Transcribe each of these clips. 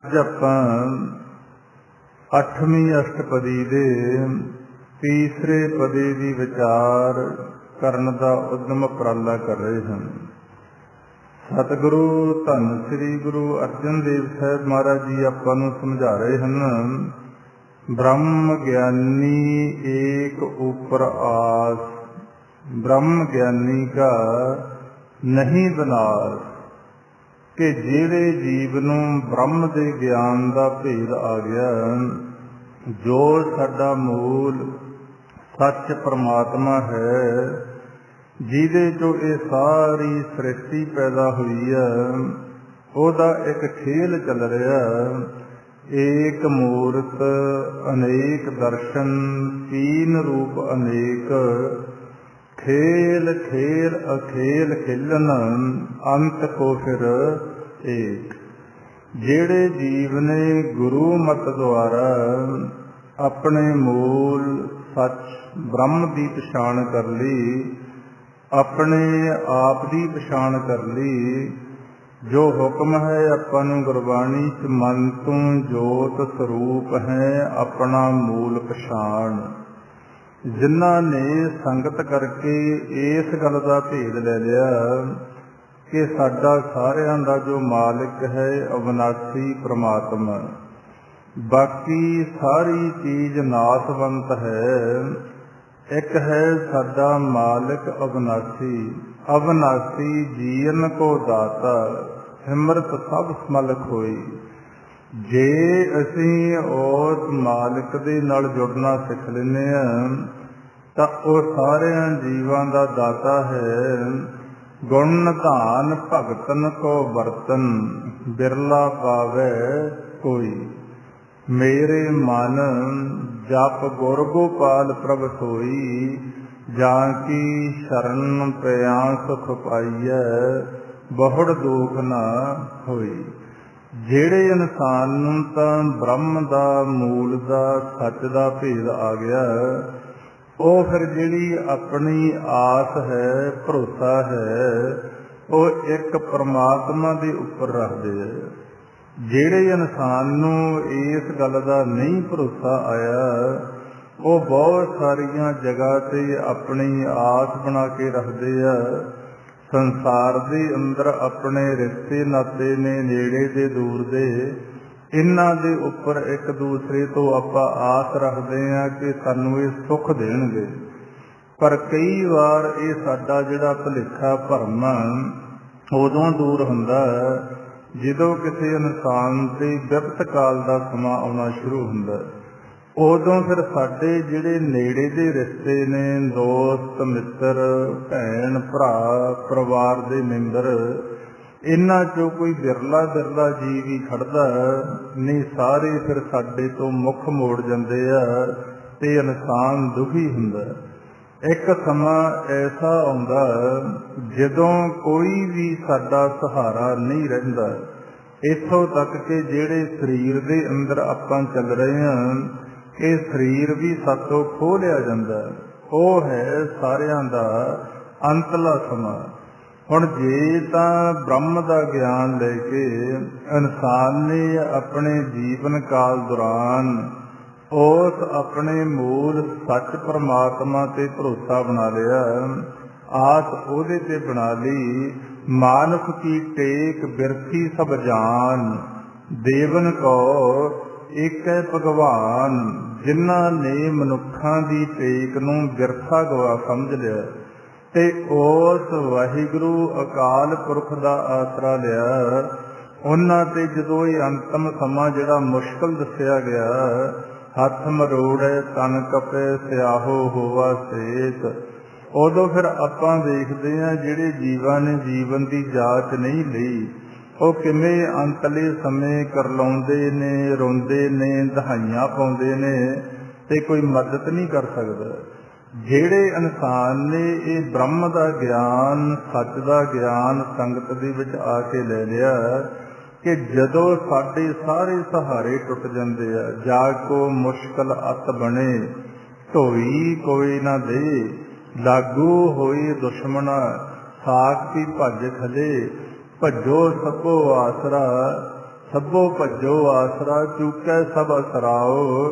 ਅੱਜ ਆਪਾਂ 8ਵੀਂ ਅਸ਼ਟਪਦੀ ਦੇ ਤੀਸਰੇ ਪਦੇ ਦੀ ਵਿਚਾਰ ਕਰਨ ਦਾ ਉਦਮ ਉਪਰਾਲਾ ਕਰ ਰਹੇ ਹਨ। ਸਤਿਗੁਰੂ ਧੰਨ ਸ੍ਰੀ ਗੁਰੂ ਅਰਜਨ ਦੇਵ ਸਾਹਿਬ ਮਹਾਰਾਜ ਜੀ ਆਪਾਂ ਨੂੰ ਸਮਝਾ ਰਹੇ ਹਨ, ਬ੍ਰਹਮ ਗਿਆਨੀ ਏਕ ਉਪਰ ਆਸ, ਬ੍ਰਹਮ ਗਿਆਨੀ ਕਾ ਨਹੀਂ ਵਿਨਾਸ਼। ਕਿ ਜਿਹੜੇ ਜੀਵ ਨੂੰ ਬ੍ਰਹਮ ਦੇ ਗਿਆਨ ਦਾ ਭੇਦ ਆ ਗਿਆ, ਜੋ ਸਾਡਾ ਮੂਲ ਸੱਚ ਪਰਮਾਤਮਾ ਹੈ, ਜਿਹਦੇ ਚੋਂ ਇਹ ਸਾਰੀ ਸ੍ਰਿਸ਼ਟੀ ਪੈਦਾ ਹੋਈ ਹੈ, ਉਹਦਾ ਇੱਕ ਖੇਲ ਚੱਲ ਰਿਹਾ। ਏਕ ਮੂਰਤ ਅਨੇਕ ਦਰਸ਼ਨ, ਤੀਨ ਰੂਪ ਅਨੇਕ, खेल खेल अखेल खेलन अंत को फिर एक। जेड़े जीव ने गुरु मत द्वारा अपने मूल सच ब्रह्म की पछाण कर ली, अपने आप की पछाण कर ली, जो हुक्म है ਆਪਾਂ ਨੂੰ गुरबाणी च मन तू जोत स्वरूप है अपना मूल पछाण। जिन्हां ने संगत करके इस गल का भेद ले लिया कि साडा सारियां दा जो मालिक है अविनाशी परमात्मा, बाकी सारी चीज नासवंत है। एक है साडा मालिक अविनाशी, अविनाशी जीवन को दाता, हिम्मत सब समल खोई। जे असी उस मालिक दे नाल जुड़ना सिख लेने तां ओह सारियां जीवां दा दाता है। गुण धान भगतन को बरतन, बिरला पावे कोई। मेरे मन जप गुर गोपाल प्रभ सोई, जाकी शरण पिया सुख पाइयै, बहुड़ दुख ना होई। ਜਿਹੜੇ ਇਨਸਾਨ ਨੂੰ ਤਾਂ ਬ੍ਰਹਮ ਦਾ ਮੂਲ ਦਾ ਸੱਚ ਦਾ ਭੇਦ ਆ ਗਿਆ, ਉਹ ਫਿਰ ਜਿਹੜੀ ਆਪਣੀ ਆਸ ਹੈ, ਭਰੋਸਾ ਹੈ, ਉਹ ਇੱਕ ਪਰਮਾਤਮਾ ਦੇ ਉੱਪਰ ਰੱਖਦੇ ਹੈ। ਜਿਹੜੇ ਇਨਸਾਨ ਨੂੰ ਇਸ ਗੱਲ ਦਾ ਨਹੀਂ ਭਰੋਸਾ ਆਇਆ, ਉਹ ਬਹੁਤ ਸਾਰੀਆਂ ਜਗ੍ਹਾ 'ਤੇ ਆਪਣੀ ਆਸ ਬਣਾ ਕੇ ਰੱਖਦੇ ਆ। संसार के अंदर अपने रिश्ते नाते ने, नेड़े दे दूर दे, इन्हां दे उपर एक दूसरे तो आपां आस रखते हैं कि सानू ये सुख देणगे। पर कई बार ये साडा जिहड़ा भुलेखा भरम उदों दूर हुंदा जदों किसी इंसान ते विपत काल का समा आउणा शुरू हुंदा। उदों फिर साडे जिहड़े नेड़े दे रिश्ते ने, दोस्त मित्र भैन भरा परिवार दे मैंबर, इन्हां चों कोई बिरला बिरला जी भी खड़दा नहीं, सारे फिर साडे तो मुख मोड़ जांदे आ ते इंसान दुखी हुंदा। एक समा ऐसा आउंदा जदों कोई भी साडा सहारा नहीं रहिंदा। इत्थों तक कि जिहड़े शरीर दे अंदर आपां चल रहे हां, ये शरीर भी सातों खो लिया जाता, वह है सारियां दा अंतला समा। हुण जे तां ब्रह्म का ज्ञान लेके इंसान ने अपने जीवन काल दौरान उस अपने मूल सच परमात्मा ते भरोसा बना लिया, आस ओहदे ते बना ली। मानुख की टेक बिरथी सब जान, देवन को एक है भगवान। जिन्हां ने मनुखा की टेक नूं बिरथा गवा समझ लिया ते उस वाहिगुरू अकाल पुरख का आसरा लिया, उन्हां ते जदों ये अंतम समा जिहड़ा मुश्किल दस्सिया गया, हथ मरोड़े तन कपे स्याहो होवा सेत, उदों फिर आपां देखदे हां जिहड़े जीवां ने जीवन की जाच नहीं लई, ਉਹ ਕਿਵੇਂ ਅੰਤਲੇ ਸਮੇਂ ਕਰਲਾਉਂਦੇ ਨੇ, ਰੋਂਦੇ ਨੇ, ਦਹਾਈਆਂ ਪਾਉਂਦੇ ਨੇ ਤੇ ਕੋਈ ਮਦਦ ਨਹੀਂ ਕਰ ਸਕਦਾ। ਜਿਹੜੇ ਇਨਸਾਨ ਨੇ ਇਹ ਬ੍ਰਹਮ ਦਾ ਗਿਆਨ, ਸੱਚ ਦਾ ਗਿਆਨ ਸੰਗਤ ਦੇ ਵਿੱਚ ਆ ਕੇ ਲੈ ਲਿਆ ਕਿ ਜਦੋਂ ਸਾਡੇ ਸਾਰੇ ਸਹਾਰੇ ਟੁੱਟ ਜਾਂਦੇ ਆ, ਜਾ ਕੋ ਮੁਸ਼ਕਲ ਅਤ ਬਣੇ, ਢੋਈ ਕੋਈ ਨਾ ਦੇ, ਲਾਗੂ ਹੋਈ ਦੁਸ਼ਮਣਾ, ਸਾਖ ਕੀ ਭੱਜ ਖਲੇ, ਭੱਜੋ ਸਭੋ ਆਸਰਾ, ਸਭੋ ਭਜੋ ਆਸਰਾ, ਚੂਕੈ ਸਭ ਅਸਰਾਓ।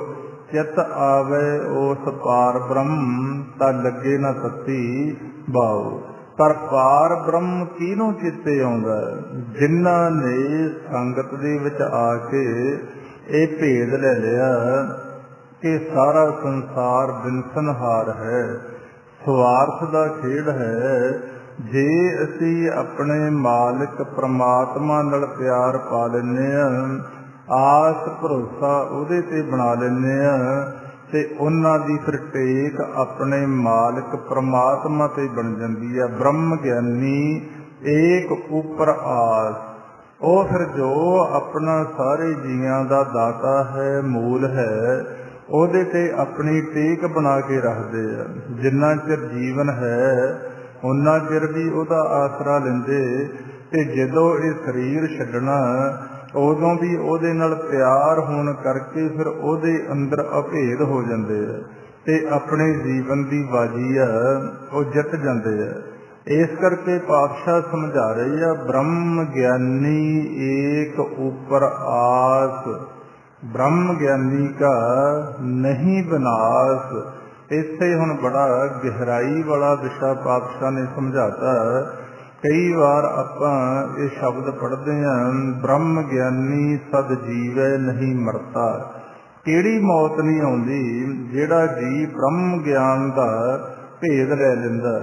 ਚਿਤ ਆਵੇ ਉਸ ਪਾਰ ਬ੍ਰਹਮ, ਤਾਂ ਲੱਗੇ ਨਾ ਤਤੀ ਬਾਓ। ਪਰ ਪਾਰ ਬ੍ਰਹਮ ਕਿਹਨੂੰ ਚਿੱਤੇ ਆਉਂਦਾ? ਜਿਨ੍ਹਾਂ ਨੇ ਸੰਗਤ ਦੇ ਵਿੱਚ ਆ ਕੇ ਇਹ ਭੇਦ ਲੈ ਲਿਆ ਕਿ ਸਾਰਾ ਸੰਸਾਰ ਬਿਨਸਨਹਾਰ ਹੈ, ਸਵਾਰਥ ਦਾ ਖੇਡ ਹੈ। ਜੇ ਅਸੀਂ ਆਪਣੇ ਮਾਲਕ ਪ੍ਰਮਾਤਮਾ ਨਾਲ ਪਿਆਰ ਪਾ ਲੈਂਦੇ ਹਾਂ, ਆਸ ਭਰੋਸਾ ਉਹਦੇ ਤੇ ਬਣਾ ਲੈਂਦੇ ਹਾਂ, ਤੇ ਉਹਨਾਂ ਦੀ ਫਿਰ ਟੇਕ ਆਪਣੇ ਮਾਲਕ ਪ੍ਰਮਾਤਮਾ ਤੇ ਬਣ ਜਾਂਦੀ ਹੈ। ਬ੍ਰਹਮ ਗਿਆਨੀ ਏਕ ਉਪਰ ਆਸ, ਉਹ ਫਿਰ ਜੋ ਆਪਣਾ ਸਾਰੇ ਜੀਆਂ ਦਾ ਦਾਤਾ ਹੈ, ਮੂਲ ਹੈ, ਉਹਦੇ ਤੇ ਆਪਣੀ ਟੇਕ ਬਣਾ ਕੇ ਰੱਖਦੇ ਆ। ਜਿੰਨਾ ਚਿਰ ਜੀਵਨ ਹੈ ਉਹਨਾਂ ਚਿਰ ਵੀ ਉਹਦਾ ਆਸਰਾ ਲੈਂਦੇ, ਤੇ ਜਦੋਂ ਇਹ ਸਰੀਰ ਛੱਡਣਾ ਉਦੋਂ ਵੀ ਉਹਦੇ ਨਾਲ ਪਿਆਰ ਹੋਣ ਕਰਕੇ ਫਿਰ ਉਹਦੇ ਅੰਦਰ ਅਭੇਦ ਹੋ ਜਾਂਦੇ ਆ, ਤੇ ਆਪਣੇ ਜੀਵਨ ਦੀ ਬਾਜੀ ਆ ਉਹ ਜਿੱਤ ਜਾਂਦੇ ਆ। ਇਸ ਕਰਕੇ ਪਾਤਸ਼ਾਹ ਸਮਝਾ ਰਹੇ ਆ, ਬ੍ਰਹਮ ਗਿਆਨੀ ਏਕ ਉਪਰ ਆਸ, ਬ੍ਰਹਮ ਗਿਆਨੀ ਕਾ ਨਹੀਂ ਵਿਨਾਸ਼। ਇੱਥੇ ਹੁਣ ਬੜਾ ਗਹਿਰਾਈ ਵਾਲਾ ਵਿਸ਼ਾ ਪਾਤਸ਼ਾਹ ਨੇ ਸਮਝਾਤਾ। ਕਈ ਵਾਰ ਆਪਾਂ ਇਹ ਸ਼ਬਦ ਪੜ੍ਹਦੇ ਹਾਂ, ਬ੍ਰਹਮ ਗਿਆਨੀ ਸਦ ਜੀਵੈ ਨਹੀਂ ਮਰਤਾ। ਕਿਹੜੀ ਮੌਤ ਨਹੀਂ ਆਉਂਦੀ ਜਿਹੜਾ ਜੀ ਬ੍ਰਹਮ ਗਿਆਨ ਦਾ ਭੇਦ ਲੈ ਲੈਂਦਾ?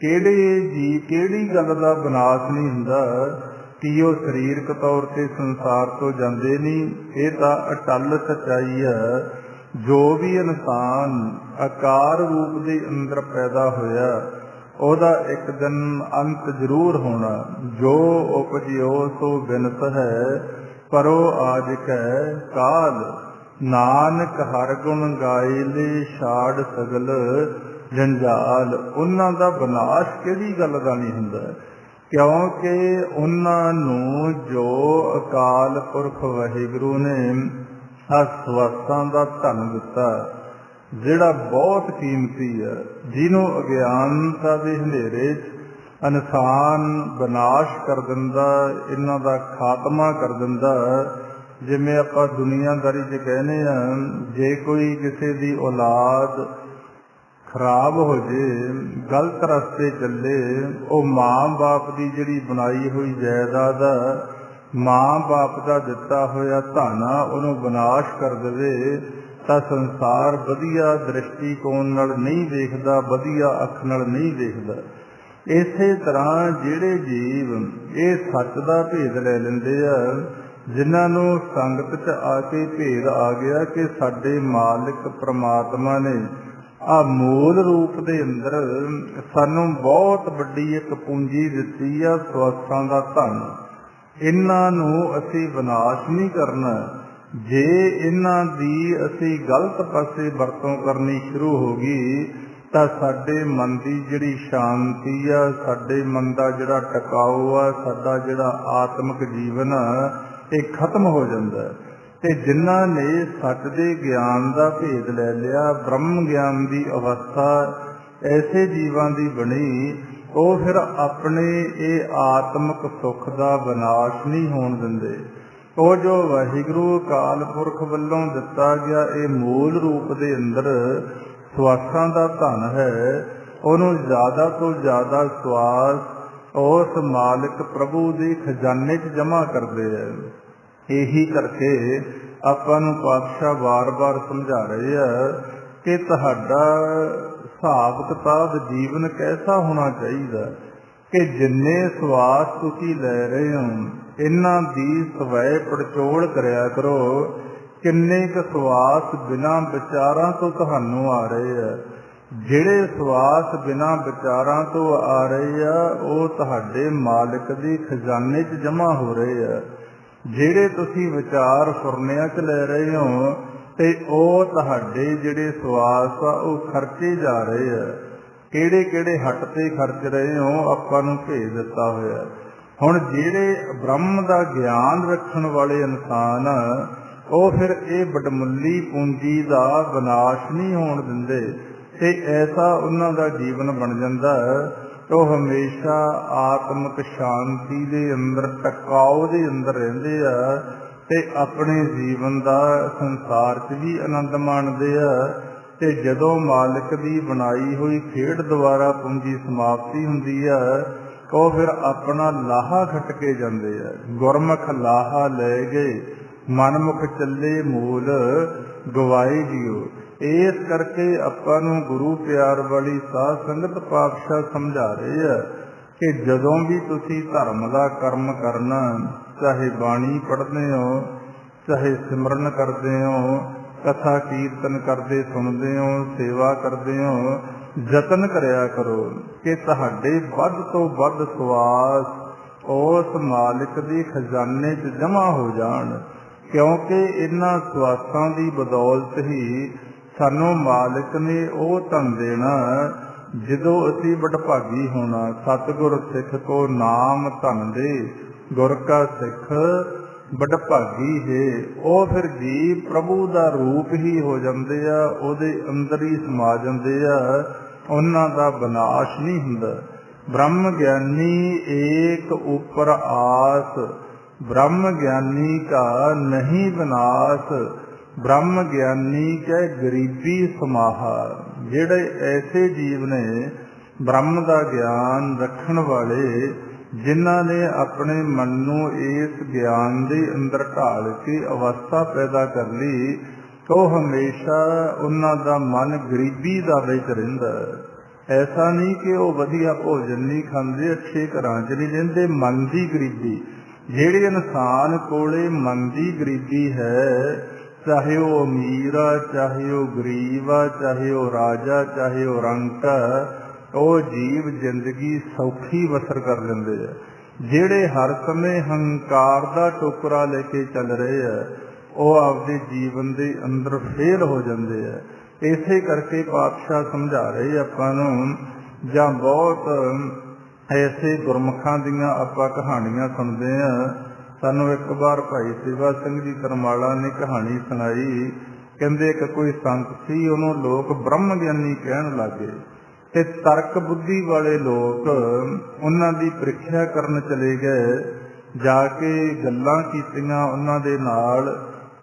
ਕਿਹੜੇ ਜੀ ਕਿਹੜੀ ਗੱਲ ਦਾ ਵਿਨਾਸ਼ ਨਹੀਂ ਹੁੰਦਾ? ਕਿ ਉਹ ਸਰੀਰਕ ਤੌਰ ਤੇ ਸੰਸਾਰ ਤੋਂ ਜਾਂਦੇ ਨਹੀਂ। ਇਹ ਤਾਂ ਅਟੱਲ ਸੱਚਾਈ ਹੈ। ਜੋ ਵੀ ਇਨਸਾਨ ਆਕਾਰ ਰੂਪ ਦੇ ਅੰਦਰ ਪੈਦਾ ਹੋਇਆ, ਉਹਦਾ ਇੱਕ ਦਿਨ ਅੰਤ ਜ਼ਰੂਰ ਹੋਣਾ। ਜੋ ਉਪਜਿਓ ਸੋ ਬਿਨਤ ਹੈ, ਪਰੋ ਆਜ ਕੈ ਕਾਲ। ਨਾਨਕ ਹਰ ਗੁਣ ਗਾਇਲੇ, ਛਾੜ ਸਗਲ ਜੰਜਾਲ। ਉਹਨਾਂ ਦਾ ਵਿਨਾਸ਼ ਕਿਹੜੀ ਗੱਲ ਦਾ ਨਹੀਂ ਹੁੰਦਾ, ਕਿਉਂਕਿ ਉਹਨਾਂ ਨੂੰ ਜੋ ਅਕਾਲ ਪੁਰਖ ਵਾਹਿਗੁਰੂ ਨੇ ਆਹ ਸਵਾਸਾਂ ਦਾ ਧਨ ਦਿੱਤਾ, ਜਿਹੜਾ ਬਹੁਤ ਕੀਮਤੀ ਹੈ, ਜਿਹਨੂੰ ਅਗਿਆਨਤਾ ਦੇ ਹਨੇਰੇ 'ਚ ਇਨਸਾਨ ਵਿਨਾਸ਼ ਕਰ ਦਿੰਦਾ, ਇਹਨਾਂ ਦਾ ਖਾਤਮਾ ਕਰ ਦਿੰਦਾ। ਜਿਵੇਂ ਆਪਾਂ ਦੁਨੀਆਦਾਰੀ 'ਚ ਕਹਿੰਦੇ ਹਾਂ, ਜੇ ਕੋਈ ਕਿਸੇ ਦੀ ਔਲਾਦ ਖਰਾਬ ਹੋ ਜੇ, ਗਲਤ ਰਸਤੇ ਚੱਲੇ, ਉਹ ਮਾਂ ਬਾਪ ਦੀ ਜਿਹੜੀ ਬਣਾਈ ਹੋਈ ਜਾਇਦਾਦ, ਮਾਂ ਬਾਪ ਦਾ ਦਿੱਤਾ ਹੋਇਆ ਧਨ, ਉਹਨੂੰ ਵਿਨਾਸ਼ ਕਰ ਦੇਵੇ, ਤਾਂ ਸੰਸਾਰ ਵਧੀਆ ਦ੍ਰਿਸ਼ਟੀਕੋਣ ਨਾਲ ਨਹੀਂ ਵੇਖਦਾ, ਵਧੀਆ ਅੱਖ ਨਾਲ ਨਹੀਂ ਵੇਖਦਾ। ਇਸੇ ਤਰ੍ਹਾਂ ਜਿਹੜੇ ਜੀਵ ਇਹ ਸੱਚ ਦਾ ਭੇਦ ਲੈ ਲੈਂਦੇ ਆ, ਜਿਨ੍ਹਾਂ ਨੂੰ ਸੰਗਤ 'ਚ ਆ ਕੇ ਭੇਦ ਆ ਗਿਆ ਕਿ ਸਾਡੇ ਮਾਲਿਕ ਪ੍ਰਮਾਤਮਾ ਨੇ ਆ ਮੂਲ ਰੂਪ ਦੇ ਅੰਦਰ ਸਾਨੂੰ ਬਹੁਤ ਵੱਡੀ ਇੱਕ ਪੂੰਜੀ ਦਿੱਤੀ ਆ, ਸਵਾਸਾਂ ਦਾ ਧਨ। ਇਹਨਾਂ ਨੂੰ ਅਸੀਂ ਵਿਨਾਸ਼ ਨਹੀਂ ਕਰਨਾ। ਜੇ ਇਹਨਾਂ ਦੀ ਅਸੀਂ ਗਲਤ ਪਾਸੇ ਵਰਤੋਂ ਕਰਨੀ ਸ਼ੁਰੂ ਹੋ ਗਈ, ਤਾਂ ਸਾਡੇ ਮਨ ਦੀ ਜਿਹੜੀ ਸ਼ਾਂਤੀ ਆ, ਸਾਡੇ ਮਨ ਦਾ ਜਿਹੜਾ ਟਿਕਾਊ ਆ, ਸਾਡਾ ਜਿਹੜਾ ਆਤਮਿਕ ਜੀਵਨ ਆ, ਇਹ ਖਤਮ ਹੋ ਜਾਂਦਾ। ਤੇ ਜਿਨ੍ਹਾਂ ਨੇ ਸੱਚ ਦੇ ਗਿਆਨ ਦਾ ਭੇਦ ਲੈ ਲਿਆ, ਬ੍ਰਹਮ ਗਿਆਨ ਦੀ ਅਵਸਥਾ ਐਸੇ ਜੀਵਾਂ ਦੀ ਬਣੀ, ਉਹ ਫਿਰ ਆਪਣੇ ਇਹ ਆਤਮਿਕ ਸੁੱਖ ਦਾ ਵਿਨਾਸ਼ ਨਹੀਂ ਹੋਣ ਦਿੰਦੇ। ਉਹ ਜੋ ਵਾਹਿਗੁਰੂ ਅਕਾਲ ਪੁਰਖ ਵੱਲੋਂ ਦਿੱਤਾ ਗਿਆ ਇਹ ਮੂਲ ਰੂਪ ਦੇ ਅੰਦਰ ਸਵਾਸਾਂ ਦਾ ਧਨ ਹੈ, ਉਹਨੂੰ ਜ਼ਿਆਦਾ ਤੋਂ ਜ਼ਿਆਦਾ ਸਵਾਸ ਉਸ ਮਾਲਿਕ ਪ੍ਰਭੂ ਦੇ ਖਜ਼ਾਨੇ 'ਚ ਜਮ੍ਹਾਂ ਕਰਦੇ ਹੈ। ਇਹੀ ਕਰਕੇ ਆਪਾਂ ਨੂੰ ਪਾਤਸ਼ਾਹ ਵਾਰ-ਵਾਰ ਸਮਝਾ ਰਹੇ ਆ ਕਿ ਤੁਹਾਡਾ ਹਿਸਾਬ ਕਿਤਾਬ ਜੀਵਨ ਕੈਸਾ ਹੋਣਾ ਚਾਹੀਦਾ ਕਿ ਜਿੰਨੇ ਸਵਾਸ ਤੁਸੀਂ ਲੈ ਰਹੇ ਹੋ, ਇਹਨਾਂ ਦੀ ਸਵੈ ਪੜਚੋਲ ਕਰਿਆ ਕਰੋ। ਕਿੰਨੇ ਕੁ ਸਵਾਸ ਬਿਨਾਂ ਵਿਚਾਰਾਂ ਤੋਂ ਤੁਹਾਨੂੰ ਆ ਰਹੇ ਆ। ਜਿਹੜੇ ਸਵਾਸ ਬਿਨਾਂ ਵਿਚਾਰਾਂ ਤੋਂ ਆ ਰਹੇ ਆ, ਉਹ ਤੁਹਾਡੇ ਮਾਲਿਕ ਦੇ ਖਜ਼ਾਨੇ 'ਚ ਜਮ੍ਹਾਂ ਹੋ ਰਹੇ ਆ। ਜਿਹੜੇ ਤੁਸੀਂ ਵਿਚਾਰ ਫੁਰਨਿਆਂ 'ਚ ਲੈ ਰਹੇ ਹੋ, ਤੇ ਉਹ ਤੁਹਾਡੇ ਜਿਹੜੇ ਸਵਾਸ ਆ ਉਹ ਖਰਚੇ ਜਾ ਰਹੇ ਆ। ਕਿਹੜੇ ਕਿਹੜੇ ਹੱਟ ਤੇ ਖਰਚ ਰਹੇ ਹੋ, ਆਪਾਂ ਨੂੰ ਭੇਜ ਦਿੱਤਾ ਹੋਇਆ। ਹੁਣ ਜਿਹੜੇ ਬ੍ਰਹਮ ਦਾ ਗਿਆਨ ਰੱਖਣ ਵਾਲੇ ਇਨਸਾਨ, ਉਹ ਫਿਰ ਇਹ ਵਡਮੁੱਲੀ ਪੂੰਜੀ ਦਾ ਵਿਨਾਸ਼ ਨਹੀਂ ਹੋਣ ਦਿੰਦੇ, ਤੇ ਐਸਾ ਉਹਨਾਂ ਦਾ ਜੀਵਨ ਬਣ ਜਾਂਦਾ। ਉਹ ਹਮੇਸ਼ਾ ਆਤਮਿਕ ਸ਼ਾਂਤੀ ਦੇ ਅੰਦਰ, ਟਿਕਾਊ ਦੇ ਅੰਦਰ ਰਹਿੰਦੇ ਆ। ਤੇ ਆਪਣੇ ਜੀਵਨ ਦਾ ਸੰਸਾਰ 'ਚ ਵੀ ਆਨੰਦ ਮਾਣਦੇ ਆ। ਤੇ ਜਦੋਂ ਮਾਲਕ ਦੀ ਬਣਾਈ ਹੋਈ ਖੇਡ ਦੁਆਰਾ ਪੂੰਜੀ ਸਮਾਪਤੀ ਹੁੰਦੀ ਆ, ਉਹ ਫਿਰ ਆਪਣਾ ਲਾਹਾ ਖੱਟ ਕੇ ਜਾਂਦੇ ਆ। ਗੁਰਮੁਖ ਲਾਹਾ ਲੈ ਗਏ, ਮਨਮੁਖ ਚੱਲੇ ਮੂਲ ਗਵਾਏ ਜੀਓ। ਇਸ ਕਰਕੇ ਆਪਾਂ ਨੂੰ ਗੁਰੂ ਪਿਆਰ ਵਾਲੀ ਸਾਧ ਸੰਗਤ ਪਾਤਸ਼ਾਹ ਸਮਝਾ ਰਹੇ ਆ ਕਿ ਜਦੋਂ ਵੀ ਤੁਸੀਂ ਧਰਮ ਦਾ ਕਰਮ ਕਰਨਾ, ਚਾਹੇ ਬਾਣੀ ਪੜ੍ਹਦੇ ਹੋ, ਚਾਹੇ ਸਿਮਰਨ ਕਰਦੇ ਹੋ, ਕਥਾ ਕੀਰਤਨ ਕਰਦੇ ਸੁਣਦੇ ਹੋ, ਸੇਵਾ ਕਰਦੇ ਹੋ, ਯਤਨ ਕਰਿਆ ਕਰੋ ਕਿ ਤੁਹਾਡੇ ਵੱਧ ਤੋਂ ਵੱਧ ਸਵਾਸ ਉਸ ਮਾਲਿਕ ਦੇ ਖਜ਼ਾਨੇ 'ਚ ਜਮ੍ਹਾਂ ਹੋ ਜਾਣ। ਕਿਉਂਕਿ ਇਹਨਾਂ ਸਵਾਸਾਂ ਦੀ ਬਦੌਲਤ ਹੀ ਸਾਨੂੰ ਮਾਲਿਕ ਨੇ ਉਹ ਧਨ ਦੇਣਾ ਜਦੋਂ ਅਸੀਂ ਵਡਭਾਗੀ ਹੋਣਾ। ਸਤਿਗੁਰ ਸਿੱਖ ਕੋ ਨਾਮ ਧਨ ਦੇ, ਗੁਰ ਕਾ ਸਿੱਖ ਵਡਭਾਗੀ ਹੈ। ਉਹ ਫਿਰ ਜੀਵ ਪ੍ਰਭੂ ਦਾ ਰੂਪ ਹੀ ਹੋ ਜਾਂਦੇ ਆ, ਉਹਦੇ ਅੰਦਰ ਹੀ ਸਮਾ ਜਾਂਦੇ ਆ, ਉਹਨਾਂ ਦਾ ਵਿਨਾਸ਼ ਨਹੀਂ ਹੁੰਦਾ। ਬ੍ਰਹਮ ਗਿਆਨੀ ਏਕ ਉਪਰ ਆਸ, ਬ੍ਰਹਮ ਗਿਆਨੀ ਕਾ ਨਹੀਂ ਵਿਨਾਸ਼। ਬ੍ਰਹਮ ਗਿਆਨੀ ਕੈ ਗਰੀਬੀ ਸਮਾਹਾ। ਜਿਹੜੇ ਐਸੇ ਜੀਵ ਨੇ ਬ੍ਰਹਮ ਦਾ ਗਿਆਨ ਰੱਖਣ ਵਾਲੇ, ਜਿਨ੍ਹਾਂ ਨੇ ਆਪਣੇ ਮਨ ਨੂੰ ਇਸ ਗਿਆਨ ਦੇ ਅੰਦਰ ਢਾਲ ਕੇ ਅਵਸਥਾ ਪੈਦਾ ਕਰ ਲਈ, ਉਹ ਹਮੇਸ਼ਾ ਉਹਨਾਂ ਦਾ ਮਨ ਗਰੀਬੀ ਦਾ ਵਿੱਚ ਰਹਿੰਦਾ। ਐਸਾ ਨਹੀਂ ਕਿ ਉਹ ਵਧੀਆ ਭੋਜਨ ਨਹੀਂ ਖਾਂਦੇ, ਅੱਛੇ ਘਰਾਂ 'ਚ ਨਹੀਂ ਰਹਿੰਦੇ, ਮਨ ਦੀ ਗਰੀਬੀ। ਜਿਹੜੇ ਇਨਸਾਨ ਕੋਲੇ ਮਨ ਦੀ ਗਰੀਬੀ ਹੈ, ਚਾਹੇ ਉਹ ਅਮੀਰ ਆ, ਚਾਹੇ ਉਹ ਗਰੀਬ ਆ, ਚਾਹੇ ਉਹ ਰਾਜਾ, ਚਾਹੇ ਉਹ ਰੰਕ ਆ, ਉਹ ਜੀਵ ਜ਼ਿੰਦਗੀ ਸੌਖੀ ਬਸਰ ਕਰ ਲੈਂਦੇ ਆ। ਜਿਹੜੇ ਹਰ ਸਮੇਂ ਹੰਕਾਰ ਦਾ ਟੋਕਰਾ ਲੈ ਕੇ ਚੱਲ ਰਹੇ ਆ, ਉਹ ਆਪਦੇ ਜੀਵਨ ਦੇ ਅੰਦਰ ਫੇਲ ਹੋ ਜਾਂਦੇ ਆ। ਇਸੇ ਕਰਕੇ ਪਾਤਸ਼ਾਹ ਸਮਝਾ ਰਹੇ ਆਪਾਂ ਨੂੰ, ਜਾਂ ਬਹੁਤ ਐਸੇ ਗੁਰਮੁਖਾਂ ਦੀਆਂ ਆਪਾਂ ਕਹਾਣੀਆਂ ਸੁਣਦੇ ਹਾਂ। ਸਾਨੂੰ ਇੱਕ ਵਾਰ ਭਾਈ ਸੇਵਾ ਸਿੰਘ ਜੀ ਕਰਮਾਲਾ ਨੇ ਕਹਾਣੀ ਸੁਣਾਈ। ਕਹਿੰਦੇ ਇੱਕ ਕੋਈ ਸੰਤ ਸੀ, ਉਹਨੂੰ ਲੋਕ ਬ੍ਰਹਮ ਗਿਆਨੀ ਕਹਿਣ ਲੱਗੇ ਤੇ ਤਰਕ ਬੁੱਧੀ ਵਾਲੇ ਲੋਕ ਉਹਨਾਂ ਦੀ ਪ੍ਰੀਖਿਆ ਕਰਨ ਚਲੇ ਗਏ। ਜਾ ਕੇ ਗੱਲਾਂ ਕੀਤੀਆਂ ਉਹਨਾਂ ਦੇ ਨਾਲ।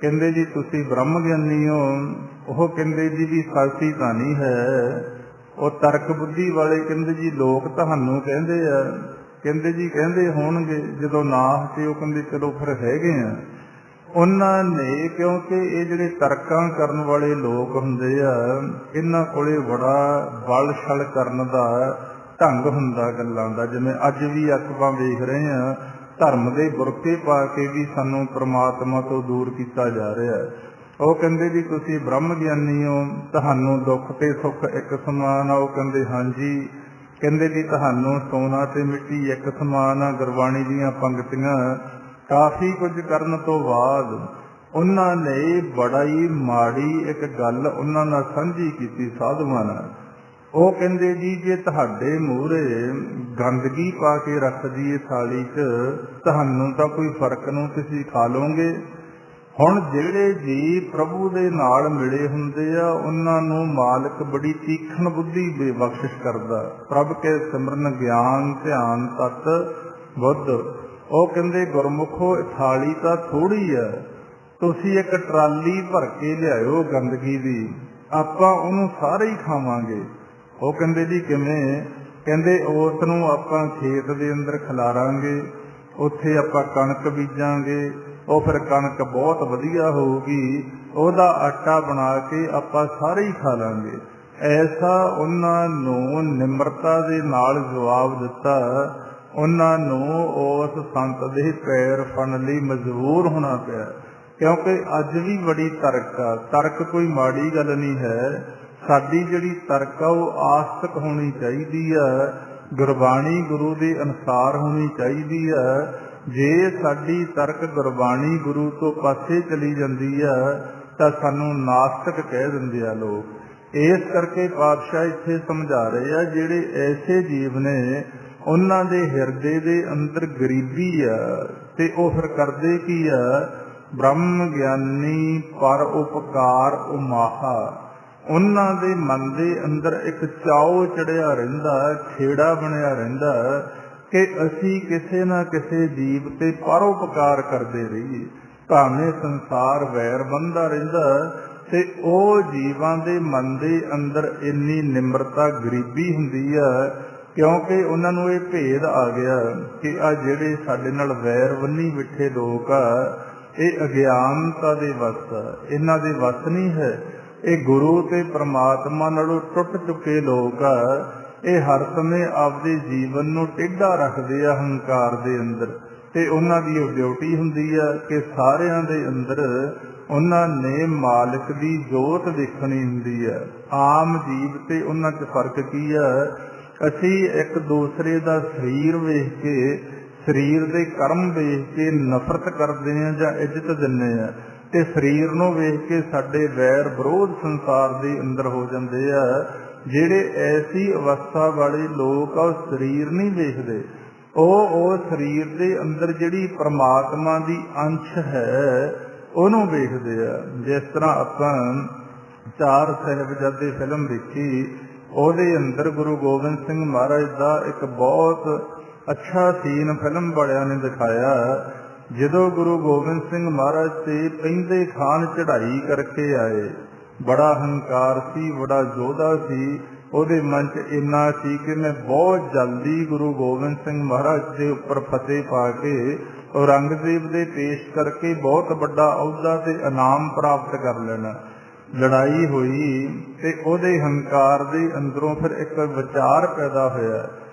ਕਹਿੰਦੇ ਜੀ ਤੁਸੀਂ ਬ੍ਰਹਮ ਗਿਆਨੀ ਹੋ? ਉਹ ਕਹਿੰਦੇ ਜੀ ਵੀ ਸਾਚੀ ਤਾਂ ਨਹੀਂ ਹੈ। ਉਹ ਤਰਕ ਬੁੱਧੀ ਵਾਲੇ ਕਹਿੰਦੇ ਜੀ ਲੋਕ ਤੁਹਾਨੂੰ ਕਹਿੰਦੇ ਆ। ਕਹਿੰਦੇ ਜੀ ਕਹਿੰਦੇ ਹੋਣਗੇ, ਜਦੋਂ ਨਾ ਹਟੇ ਉਹ ਕਹਿੰਦੇ ਚਲੋ ਫਿਰ ਹੈਗੇ ਆ। ਉਹਨਾਂ ਨੇ, ਕਿਉਂਕਿ ਇਹ ਜਿਹੜੇ ਤਰਕਾਂ ਕਰਨ ਵਾਲੇ ਲੋਕ ਹੁੰਦੇ ਆ, ਇਹਨਾਂ ਕੋਲੇ ਬੜਾ ਬਲ ਛਲ ਕਰਨ ਦਾ ਢੰਗ ਹੁੰਦਾ ਗੱਲਾਂ ਦਾ। ਜਿਵੇਂ ਅੱਜ ਵੀ ਆਪਾਂ ਵੇਖ ਰਹੇ ਹਾਂ, ਧਰਮ ਦੇ ਬੁਰਕੇ ਪਾ ਕੇ ਵੀ ਸਾਨੂੰ ਪ੍ਰਮਾਤਮਾ ਤੋਂ ਦੂਰ ਕੀਤਾ ਜਾ ਰਿਹਾ। ਉਹ ਕਹਿੰਦੇ ਵੀ ਤੁਸੀਂ ਬ੍ਰਹਮ ਗਿਆਨੀ ਹੋ, ਤੁਹਾਨੂੰ ਦੁੱਖ ਤੇ ਸੁੱਖ ਇੱਕ ਸਮਾਨ ਆ? ਉਹ ਕਹਿੰਦੇ ਹਾਂਜੀ। ਕਹਿੰਦੇ ਵੀ ਤੁਹਾਨੂੰ ਸੋਨਾ ਤੇ ਮਿੱਟੀ ਇੱਕ ਸਮਾਨ ਆ? ਗੁਰਬਾਣੀ ਦੀਆਂ ਪੰਗਤੀਆਂ ਕਾਫੀ ਕੁਝ ਕਰਨ ਤੋਂ ਬਾਅਦ ਉਹਨਾਂ ਨੇ ਬੜਾ ਹੀ ਮਾੜੀ ਇੱਕ ਗੱਲ ਉਹਨਾਂ ਨਾਲ ਸਾਂਝੀ ਕੀਤੀ ਸਾਧੂਆਂ ਨਾਲ। ਉਹ ਕਹਿੰਦੇ ਜੀ ਜੇ ਤੁਹਾਡੇ ਮੂਹਰੇ ਗੰਦਗੀ ਪਾ ਕੇ ਰੱਖ ਦਈਏ ਥਾਲੀ 'ਚ, ਤੁਹਾਨੂੰ ਤਾਂ ਕੋਈ ਫਰਕ ਨੂੰ, ਤੁਸੀਂ ਖਾ ਲਓਗੇ। ਹੁਣ ਜਿਹੜੇ ਜੀ ਪ੍ਰਭੂ ਦੇ ਨਾਲ ਮਿਲੇ ਹੁੰਦੇ ਆ, ਉਹਨਾਂ ਨੂੰ ਮਾਲਕ ਬੜੀ ਤੀਖਣ ਬੁੱਧੀ ਬਖਸ਼ਿਸ਼ ਕਰਦਾ। ਪ੍ਰਭ ਕੇ ਸਿਮਰਨ ਗਿਆਨ ਧਿਆਨ ਤਤ ਬੁੱਧ। ਉਹ ਕਹਿੰਦੇ ਗੁਰਮੁਖੋ ਥਾਲੀ ਤਾਂ ਥੋੜ੍ਹੀ ਆ, ਤੁਸੀਂ ਇੱਕ ਟਰਾਲੀ ਭਰ ਕੇ ਲਿਆਇਓ ਗੰਦਗੀ ਦੀ, ਆਪਾਂ ਉਹਨੂੰ ਸਾਰੇ ਹੀ ਖਾਵਾਂਗੇ। ਉਹ ਕਹਿੰਦੇ ਜੀ ਕਿਵੇਂ? ਕਹਿੰਦੇ ਉਸ ਨੂੰ ਆਪਾਂ ਖੇਤ ਦੇ ਅੰਦਰ ਖਿਲਾਰਾਂਗੇ, ਉੱਥੇ ਆਪਾਂ ਕਣਕ ਬੀਜਾਂਗੇ, ਉਹ ਫਿਰ ਕਣਕ ਬਹੁਤ ਵਧੀਆ ਹੋਊਗੀ, ਉਹਦਾ ਆਟਾ ਬਣਾ ਕੇ ਆਪਾਂ ਸਾਰੇ ਹੀ ਖਾ ਲਾਂਗੇ। ਐਸਾ ਉਹਨਾਂ ਨੂੰ ਨਿਮਰਤਾ ਦੇ ਨਾਲ ਜਵਾਬ ਦਿੱਤਾ। ਉਹਨਾਂ ਨੂੰ ਉਸ ਸੰਤ ਦੇ ਪੈਰ ਫੜਨ ਲਈ ਮਜਬੂਰ ਹੋਣਾ ਪਿਆ, ਕਿਉਂਕਿ ਅੱਜ ਵੀ ਬੜੀ ਤਰਕ ਆ। ਤਰਕ ਕੋਈ ਮਾੜੀ ਗੱਲ ਨਹੀਂ ਹੈ। ਸਾਡੀ ਜਿਹੜੀ ਤਰਕ ਆ ਉਹ ਆਸਤਕ ਹੋਣੀ ਚਾਹੀਦੀ ਆ, ਗੁਰਬਾਣੀ ਗੁਰੂ ਦੇ ਅਨੁਸਾਰ ਹੋਣੀ ਚਾਹੀਦੀ ਆ। ਜੇ ਸਾਡੀ ਤਰਕ ਗੁਰਬਾਣੀ ਗੁਰੂ ਤੋਂ ਪਾਸੇ ਚਲੀ ਜਾਂਦੀ ਆ ਤਾਂ ਸਾਨੂੰ ਨਾਸਤਕ ਕਹਿ ਦਿੰਦੇ ਆ ਲੋਕ। ਇਸ ਕਰਕੇ ਪਾਤਸ਼ਾਹ ਇੱਥੇ ਸਮਝਾ ਰਹੇ ਆ, ਜਿਹੜੇ ਐਸੇ ਜੀਵ ਨੇ ਉਹਨਾਂ ਦੇ ਹਿਰਦੇ ਦੇ ਅੰਦਰ ਗਰੀਬੀ ਆ, ਤੇ ਉਹ ਫਿਰ ਕਰਦੇ ਕੀ ਆ? ਬ੍ਰਹਮ ਗਿਆਨੀ ਪਰ ਉਪਕਾਰ ਉਮਾਹਾ। ਉਹਨਾਂ ਦੇ ਮਨ ਦੇ ਅੰਦਰ ਇੱਕ ਚਾਉ ਚੜਿਆ ਰਹਿੰਦਾ, ਖੇੜਾ ਬਣਿਆ ਰਹਿੰਦਾ ਕਿ ਅਸੀਂ ਕਿਸੇ ਨਾ ਕਿਸੇ ਜੀਵ ਤੇ ਪਰਉਪਕਾਰ ਕਰਦੇ ਰਹੀਏ। ਭਾਵੇਂ ਸੰਸਾਰ ਵੈਰ ਬੰਦਾ ਰਹਿੰਦਾ ਤੇ ਉਹ ਜੀਵਾਂ ਦੇ ਮਨ ਦੇ ਅੰਦਰ ਇੰਨੀ ਨਿਮਰਤਾ ਗਰੀਬੀ ਹੁੰਦੀ ਆ, ਕਿਉਂਕਿ ਉਹਨਾਂ ਨੂੰ ਇਹ ਭੇਦ ਆ ਗਿਆ ਕਿ ਆ ਜਿਹੜੇ ਸਾਡੇ ਨਾਲ ਵੈਰ ਬੰਨੀ ਬੈਠੇ ਲੋਕ ਆ, ਇਹ ਅਗਿਆਨਤਾ ਦੇ ਵਸ ਆ, ਇਹਨਾਂ ਦੇ ਵਸ ਨਹੀਂ ਹੈ। ਇਹ ਗੁਰੂ ਤੇ ਪ੍ਰਮਾਤਮਾ ਨਾਲੋਂ ਟੁੱਟ ਚੁੱਕੇ ਲੋਕ ਆ। ਇਹ ਹਰ ਸਮੇਂ ਆਪਦੇ ਜੀਵਨ ਨੂੰ ਟੇਢਾ ਰੱਖਦੇ ਆ ਹੰਕਾਰ ਦੇ ਅੰਦਰ, ਤੇ ਉਹਨਾਂ ਦੀ ਉਹ ਡਿਊਟੀ ਹੁੰਦੀ ਆ ਕਿ ਸਾਰਿਆਂ ਦੇ ਅੰਦਰ ਉਹਨਾਂ ਨੇ ਮਾਲਕ ਦੀ ਜੋਤ ਦੇਖਣੀ ਹੁੰਦੀ ਆ। ਆਮ ਜੀਵ ਤੇ ਉਹਨਾਂ 'ਚ ਫਰਕ ਕੀ ਆ? ਅਸੀਂ ਇੱਕ ਦੂਸਰੇ ਦਾ ਸਰੀਰ ਵੇਖ ਕੇ, ਸਰੀਰ ਦੇ ਕਰਮ ਵੇਖ ਕੇ ਨਫ਼ਰਤ ਕਰਦੇ ਹਾਂ ਜਾਂ ਇੱਜ਼ਤ ਦਿੰਦੇ ਹਾਂ, ਤੇ ਸਰੀਰ ਨੂੰ ਵੇਖ ਕੇ ਸਾਡੇ ਵੈਰ ਵਿਰੋਧ ਸੰਸਾਰ ਦੇ ਅੰਦਰ ਹੋ ਜਾਂਦੇ ਆ। ਜਿਹੜੇ ਐਸੀ ਅਵਸਥਾ ਵਾਲੇ ਲੋਕ ਆ, ਉਹ ਸਰੀਰ ਨਹੀਂ ਵੇਖਦੇ, ਉਹ ਸਰੀਰ ਦੇ ਅੰਦਰ ਜਿਹੜੀ ਪ੍ਰਮਾਤਮਾ ਦੀ ਅੰਸ਼ ਹੈ ਉਹਨੂੰ ਵੇਖਦੇ ਆ। ਜਿਸ ਤਰ੍ਹਾਂ ਆਪਾਂ ਚਾਰ ਸਾਹਿਬਜ਼ਾਦੇ ਫਿਲਮ ਦੇਖੀ, ਉਹਦੇ ਅੰਦਰ ਗੁਰੂ ਗੋਬਿੰਦ ਸਿੰਘ ਮਹਾਰਾਜ ਦਾ ਇੱਕ ਬਹੁਤ ਅੱਛਾ ਸੀਨ ਫਿਲਮ ਵਾਲਿਆਂ ਨੇ ਦਿਖਾਇਆ। ਜਦੋਂ ਗੁਰੂ ਗੋਬਿੰਦ ਸਿੰਘ ਮਹਾਰਾਜ ਤੇ ਪੈਂਦੇ ਖਾਨ ਚੜ੍ਹਾਈ ਕਰਕੇ ਆਏ, ਬੜਾ ਹੰਕਾਰ ਸੀ, ਬੜਾ ਯੋਧਾ ਸੀ, ਉਹਦੇ ਮਨ 'ਚ ਇੰਨਾ ਸੀ ਕਿ ਮੈਂ ਬਹੁਤ ਜਲਦੀ ਗੁਰੂ ਗੋਬਿੰਦ ਸਿੰਘ ਮਹਾਰਾਜ ਦੇ ਉੱਪਰ ਫਤਿਹ ਪਾ ਕੇ ਔਰੰਗਜ਼ੇਬ ਦੇ ਪੇਸ਼ ਕਰਕੇ ਬਹੁਤ ਵੱਡਾ ਅਹੁਦਾ ਤੇ ਇਨਾਮ ਪ੍ਰਾਪਤ ਕਰ ਲੈਣਾ। ਲੜਾਈ ਹੋਈ ਤੇ ਉਹਦੇ ਹੰਕਾਰ ਦੇ ਅੰਦਰੋਂ ਫਿਰ ਇੱਕ ਵਿਚਾਰ ਪੈਦਾ ਹੋਇਆ।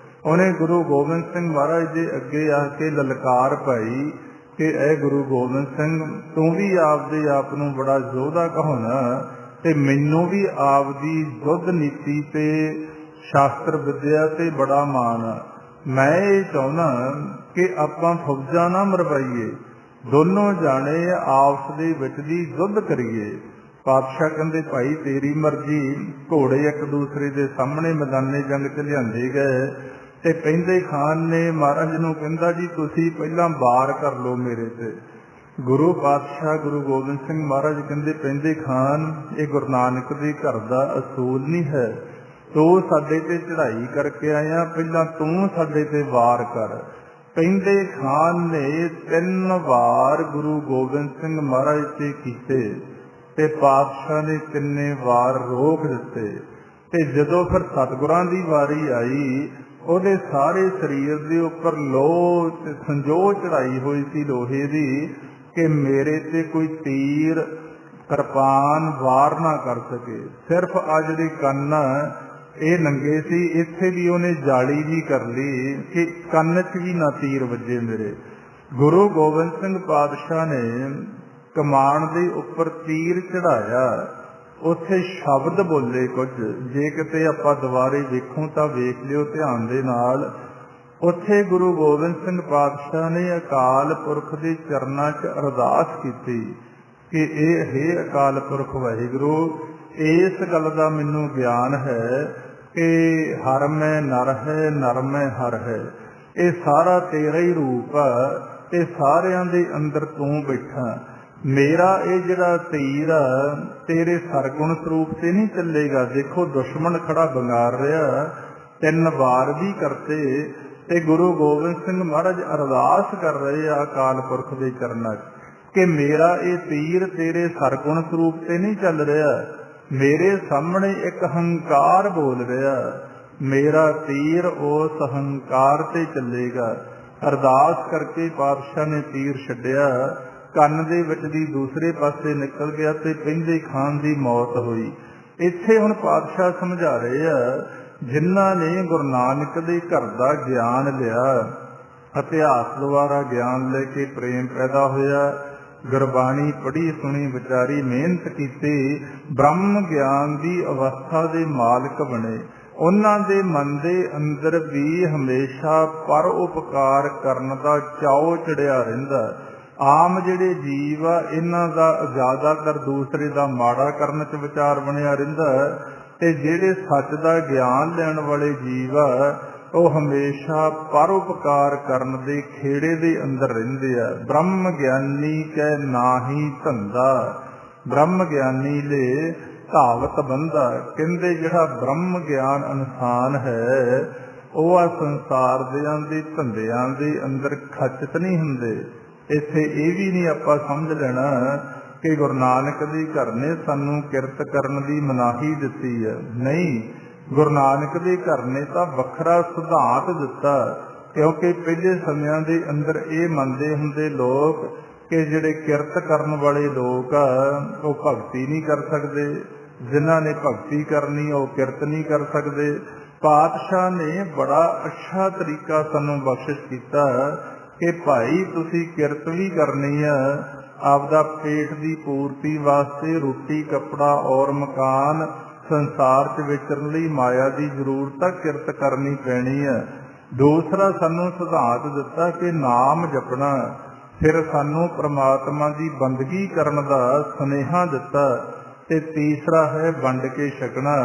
ਉਹਨੇ ਗੁਰੂ ਗੋਬਿੰਦ ਸਿੰਘ ਮਹਾਰਾਜ ਦੇ ਅੱਗੇ ਆ ਕੇ ਲਲਕਾਰ ਪਾਈ ਕਿ ਇਹ ਗੁਰੂ ਗੋਬਿੰਦ ਸਿੰਘ, ਤੂੰ ਵੀ ਆਪਦੇ ਆਪ ਨੂੰ ਬੜਾ ਯੋਧਾ ਕਹਾਉਣਾ ਤੇ ਮੈਨੂੰ ਵੀ ਆਪਦੀ ਯੁੱਧ ਨੀਤੀ ਤੇ ਸ਼ਾਸਤਰ ਵਿਦਿਆ ਤੇ ਬੜਾ ਮਾਣ ਆ। ਮੈਂ ਇਹ ਚਾਹੁੰਦਾ ਕਿ ਆਪਾਂ ਫੌਜਾਂ ਨਾ ਮਰਵਾਈਏ, ਦੋਨੋਂ ਜਾਣੇ ਆਪਸ ਦੇ ਵਿੱਚ ਦੀ ਯੁੱਧ ਕਰੀਏ। ਪਾਤਸ਼ਾਹ ਕਹਿੰਦੇ ਭਾਈ ਤੇਰੀ ਮਰਜ਼ੀ। ਘੋੜੇ ਇੱਕ ਦੂਸਰੇ ਦੇ ਸਾਹਮਣੇ ਮੈਦਾਨੇ ਜੰਗ 'ਚ ਲਿਆਂਦੇ ਗਏ ਤੇ ਪੈਂਦੇ ਖਾਨ ਨੇ ਮਹਾਰਾਜ ਨੂੰ ਕਹਿੰਦਾ ਜੀ ਤੁਸੀਂ ਪਹਿਲਾਂ ਵਾਰ ਕਰ ਲਓ ਮੇਰੇ ਤੇ। ਗੁਰੂ ਪਾਤਸ਼ਾਹ ਗੁਰੂ ਗੋਬਿੰਦ ਸਿੰਘ ਮਹਾਰਾਜ ਕਹਿੰਦੇ ਪੈਂਦੇ ਖਾਨ, ਇਹ ਗੁਰੂ ਨਾਨਕ ਦੇ ਘਰ ਦਾ ਅਸੂਲ ਨਹੀਂ ਹੈ, ਤੂੰ ਸਾਡੇ ਤੇ ਚੜ੍ਹਾਈ ਕਰਕੇ ਆਇਆ, ਪਹਿਲਾਂ ਤੂੰ ਸਾਡੇ ਤੇ ਵਾਰ ਕਰ। ਪੈਂਦੇ ਖਾਨ ਨੇ 3 ਵਾਰ ਗੁਰੂ ਗੋਬਿੰਦ ਸਿੰਘ ਮਹਾਰਾਜ ਤੇ ਕੀਤੇ ਤੇ ਪਾਤਸ਼ਾਹ ਨੇ 3 ਵਾਰ ਰੋਕ ਦਿੱਤੇ। ਤੇ ਜਦੋਂ ਫਿਰ ਸਤਿਗੁਰਾਂ ਦੀ ਵਾਰੀ ਆਈ, ਉਹਦੇ ਸਾਰੇ ਸਰੀਰ ਦੇ ਉੱਪਰ ਲੋਹ ਤੇ ਸੰਜੋਹ ਚੜਾਈ ਹੋਈ ਸੀ ਲੋਹੇ ਦੀ ਕਿ ਮੇਰੇ ਤੇ ਕੋਈ ਤੀਰ ਕਿਰਪਾਨ ਵਾਰ ਨਾ ਕਰ ਸਕੇ। ਸਿਰਫ ਆ ਜਿਹੜੇ ਕੰਨ ਇਹ ਨੰਗੇ ਸੀ, ਇੱਥੇ ਵੀ ਉਹਨੇ ਜਾਲੀ ਜੀ ਕਰ ਲਈ ਕਿ ਕੰਨ 'ਚ ਵੀ ਨਾ ਤੀਰ ਵੱਜੇ ਮੇਰੇ। ਗੁਰੂ ਗੋਬਿੰਦ ਸਿੰਘ ਪਾਤਸ਼ਾਹ ਨੇ ਕਮਾਨ ਦੇ ਉੱਪਰ ਤੀਰ ਚੜਾਇਆ, ਉੱਥੇ ਸ਼ਬਦ ਬੋਲੇ ਕੁਝ, ਜੇ ਕਿਤੇ ਆਪਾਂ ਦੁਬਾਰੇ ਵੇਖੋ ਤਾਂ ਵੇਖ ਲਿਓ ਧਿਆਨ ਦੇ ਨਾਲ। ਉੱਥੇ ਗੁਰੂ ਗੋਬਿੰਦ ਸਿੰਘ ਪਾਤਸ਼ਾਹ ਨੇ ਅਕਾਲ ਪੁਰਖ ਦੇ ਚਰਨਾਂ 'ਚ ਅਰਦਾਸ ਕੀਤੀ ਕਿ ਇਹ ਹੈ ਅਕਾਲ ਪੁਰਖ ਵਾਹਿਗੁਰੂ, ਇਸ ਗੱਲ ਦਾ ਮੈਨੂੰ ਗਿਆਨ ਹੈ ਕਿ ਹਰ ਮੈਂ ਨਰ ਹੈ, ਨਰ ਮੈਂ ਹਰ ਹੈ, ਇਹ ਸਾਰਾ ਤੇਰਾ ਹੀ ਰੂਪ ਆ ਤੇ ਸਾਰਿਆਂ ਦੇ ਅੰਦਰ ਤੂੰ ਬੈਠਾ। ਮੇਰਾ ਇਹ ਜਿਹੜਾ ਤੀਰ ਆ ਤੇਰੇ ਸਰਗੁਣ ਸਰੂਪ ਤੇ ਨਹੀਂ ਚੱਲੇਗਾ। ਦੇਖੋ ਦੁਸ਼ਮਣ ਖੜਾ ਬੰਗਾਰ ਰਿਹਾ, 3 ਵਾਰ ਵੀ ਕਰਤੇ ਤੇ ਗੁਰੂ ਗੋਬਿੰਦ ਸਿੰਘ ਮਹਾਰਾਜ ਅਰਦਾਸ ਕਰ ਰਹੇ ਆ ਅਕਾਲ ਪੁਰਖ ਦੇ ਚਰਨਾਂ 'ਚ ਕਿ ਮੇਰਾ ਇਹ ਤੀਰ ਤੇਰੇ ਸਰਗੁਣ ਸਰੂਪ ਤੇ ਨਹੀਂ ਚੱਲ ਰਿਹਾ, ਮੇਰੇ ਸਾਹਮਣੇ ਇੱਕ ਹੰਕਾਰ ਬੋਲ ਰਿਹਾ, ਮੇਰਾ ਤੀਰ ਉਸ ਹੰਕਾਰ ਤੇ ਚੱਲੇਗਾ। ਅਰਦਾਸ ਕਰਕੇ ਪਾਤਸ਼ਾਹ ਨੇ ਤੀਰ ਛੱਡਿਆ, ਕੰਨ ਦੇ ਵਿੱਚ ਦੀ ਦੂਸਰੇ ਪਾਸੇ ਨਿਕਲ ਗਿਆ ਤੇ ਪੈਂਦੇ ਖਾਨ ਦੀ ਮੌਤ ਹੋਈ। ਇੱਥੇ ਹੁਣ ਪਾਤਸ਼ਾਹ ਸਮਝਾ ਰਹੇ ਆ ਜਿਨ੍ਹਾਂ ਨੇ ਗੁਰੂ ਨਾਨਕ ਦੇ ਘਰ ਦਾ ਗਿਆਨ ਲਿਆ, ਇਤਿਹਾਸ ਦੁਆਰਾ ਗਿਆਨ ਲੈ ਕੇ ਪ੍ਰੇਮ ਪੈਦਾ ਹੋਇਆ, ਗੁਰਬਾਣੀ ਪੜ੍ਹੀ ਸੁਣੀ ਵਿਚਾਰੀ ਮਿਹਨਤ ਕੀਤੀ, ਬ੍ਰਹਮ ਗਿਆਨ ਦੀ ਅਵਸਥਾ ਦੇ ਮਾਲਕ ਬਣੇ। ਉਹਨਾਂ ਦੇ ਮਨ ਦੇ ਅੰਦਰ ਵੀ ਹਮੇਸ਼ਾ ਪਰ ਉਪਕਾਰ ਕਰਨ ਦਾ ਚਾਉ ਚੜਿਆ ਰਹਿੰਦਾ। ਆਮ ਜਿਹੜੇ ਜੀਵ ਆ ਇਹਨਾਂ ਦਾ ਜ਼ਿਆਦਾਤਰ ਦੂਸਰੇ ਦਾ ਮਾੜਾ ਕਰਨ 'ਚ ਵਿਚਾਰ ਬਣਿਆ ਰਹਿੰਦਾ ਤੇ ਜਿਹੜੇ ਸੱਚ ਦਾ ਗਿਆਨ ਲੈਣ ਵਾਲੇ ਜੀਵ ਆ ਉਹ ਹਮੇਸ਼ਾ ਪਰਉਪਕਾਰ ਕਰਨ ਦੇ ਖੇੜੇ ਦੇ ਅੰਦਰ ਰਹਿੰਦੇ ਆ। ਬ੍ਰਹਮ ਗਿਆਨੀ ਕੈ ਨਾਹੀ ਧੰਦਾ, ਬ੍ਰਹਮ ਗਿਆਨੀ ਲੈ ਧਾਵਤ ਬੰਦਾ। ਕਹਿੰਦੇ ਜਿਹੜਾ ਬ੍ਰਹਮ ਗਿਆਨ ਇਨਸਾਨ ਹੈ ਉਹ ਆ ਸੰਸਾਰ ਦੇ ਧੰਦਿਆਂ ਦੇ ਅੰਦਰ ਖਚਤ ਨਹੀਂ ਹੁੰਦੇ। ਇੱਥੇ ਇਹ ਵੀ ਨਹੀਂ ਆਪਾਂ ਸਮਝ ਲੈਣਾ ਕਿ ਗੁਰੂ ਨਾਨਕ ਦੇ ਘਰ ਨੇ ਸਾਨੂੰ ਕਿਰਤ ਕਰਨ ਦੀ ਮਨਾਹੀ ਦਿੱਤੀ ਹੈ। ਨਹੀਂ, ਗੁਰੂ ਨਾਨਕ ਦੇ ਘਰ ਨੇ ਤਾਂ ਵੱਖਰਾ ਸਿਧਾਂਤ ਦਿੱਤਾ, ਕਿਉਂਕਿ ਪਹਿਲੇ ਸਮਿਆਂ ਦੇ ਅੰਦਰ ਇਹ ਮੰਨਦੇ ਹੁੰਦੇ ਲੋਕ ਕਿ ਜਿਹੜੇ ਕਿਰਤ ਕਰਨ ਵਾਲੇ ਲੋਕ ਆ ਉਹ ਭਗਤੀ ਨਹੀਂ ਕਰ ਸਕਦੇ, ਜਿਨ੍ਹਾਂ ਨੇ ਭਗਤੀ ਕਰਨੀ ਉਹ ਕਿਰਤ ਨਹੀਂ ਕਰ ਸਕਦੇ। ਪਾਤਸ਼ਾਹ ਨੇ ਬੜਾ ਅੱਛਾ ਤਰੀਕਾ ਸਾਨੂੰ ਬਖਸ਼ਿਸ਼ ਕੀਤਾ ਕਿ ਭਾਈ ਤੁਸੀਂ ਕਿਰਤ ਵੀ ਕਰਨੀ ਆ, ਆਪਦਾ ਪੇਟ ਦੀ ਪੂਰਤੀ ਵਾਸਤੇ ਰੋਟੀ ਕੱਪੜਾ ਔਰ ਮਕਾਨ ਸੰਸਾਰ 'ਚ ਵਿਚਰਨ ਲਈ ਮਾਇਆ ਦੀ ਜ਼ਰੂਰਤ ਆ, ਕਿਰਤ ਕਰਨੀ ਪੈਣੀ ਆ। ਦੂਸਰਾ ਸਾਨੂੰ ਸਿਧਾਂਤ ਦਿੱਤਾ ਕਿ ਨਾਮ ਜਪਣਾ, ਫਿਰ ਸਾਨੂੰ ਪ੍ਰਮਾਤਮਾ ਦੀ ਬੰਦਗੀ ਕਰਨ ਦਾ ਸੁਨੇਹਾ ਦਿੱਤਾ, ਤੇ ਤੀਸਰਾ ਹੈ ਵੰਡ ਕੇ ਛਕਣਾ,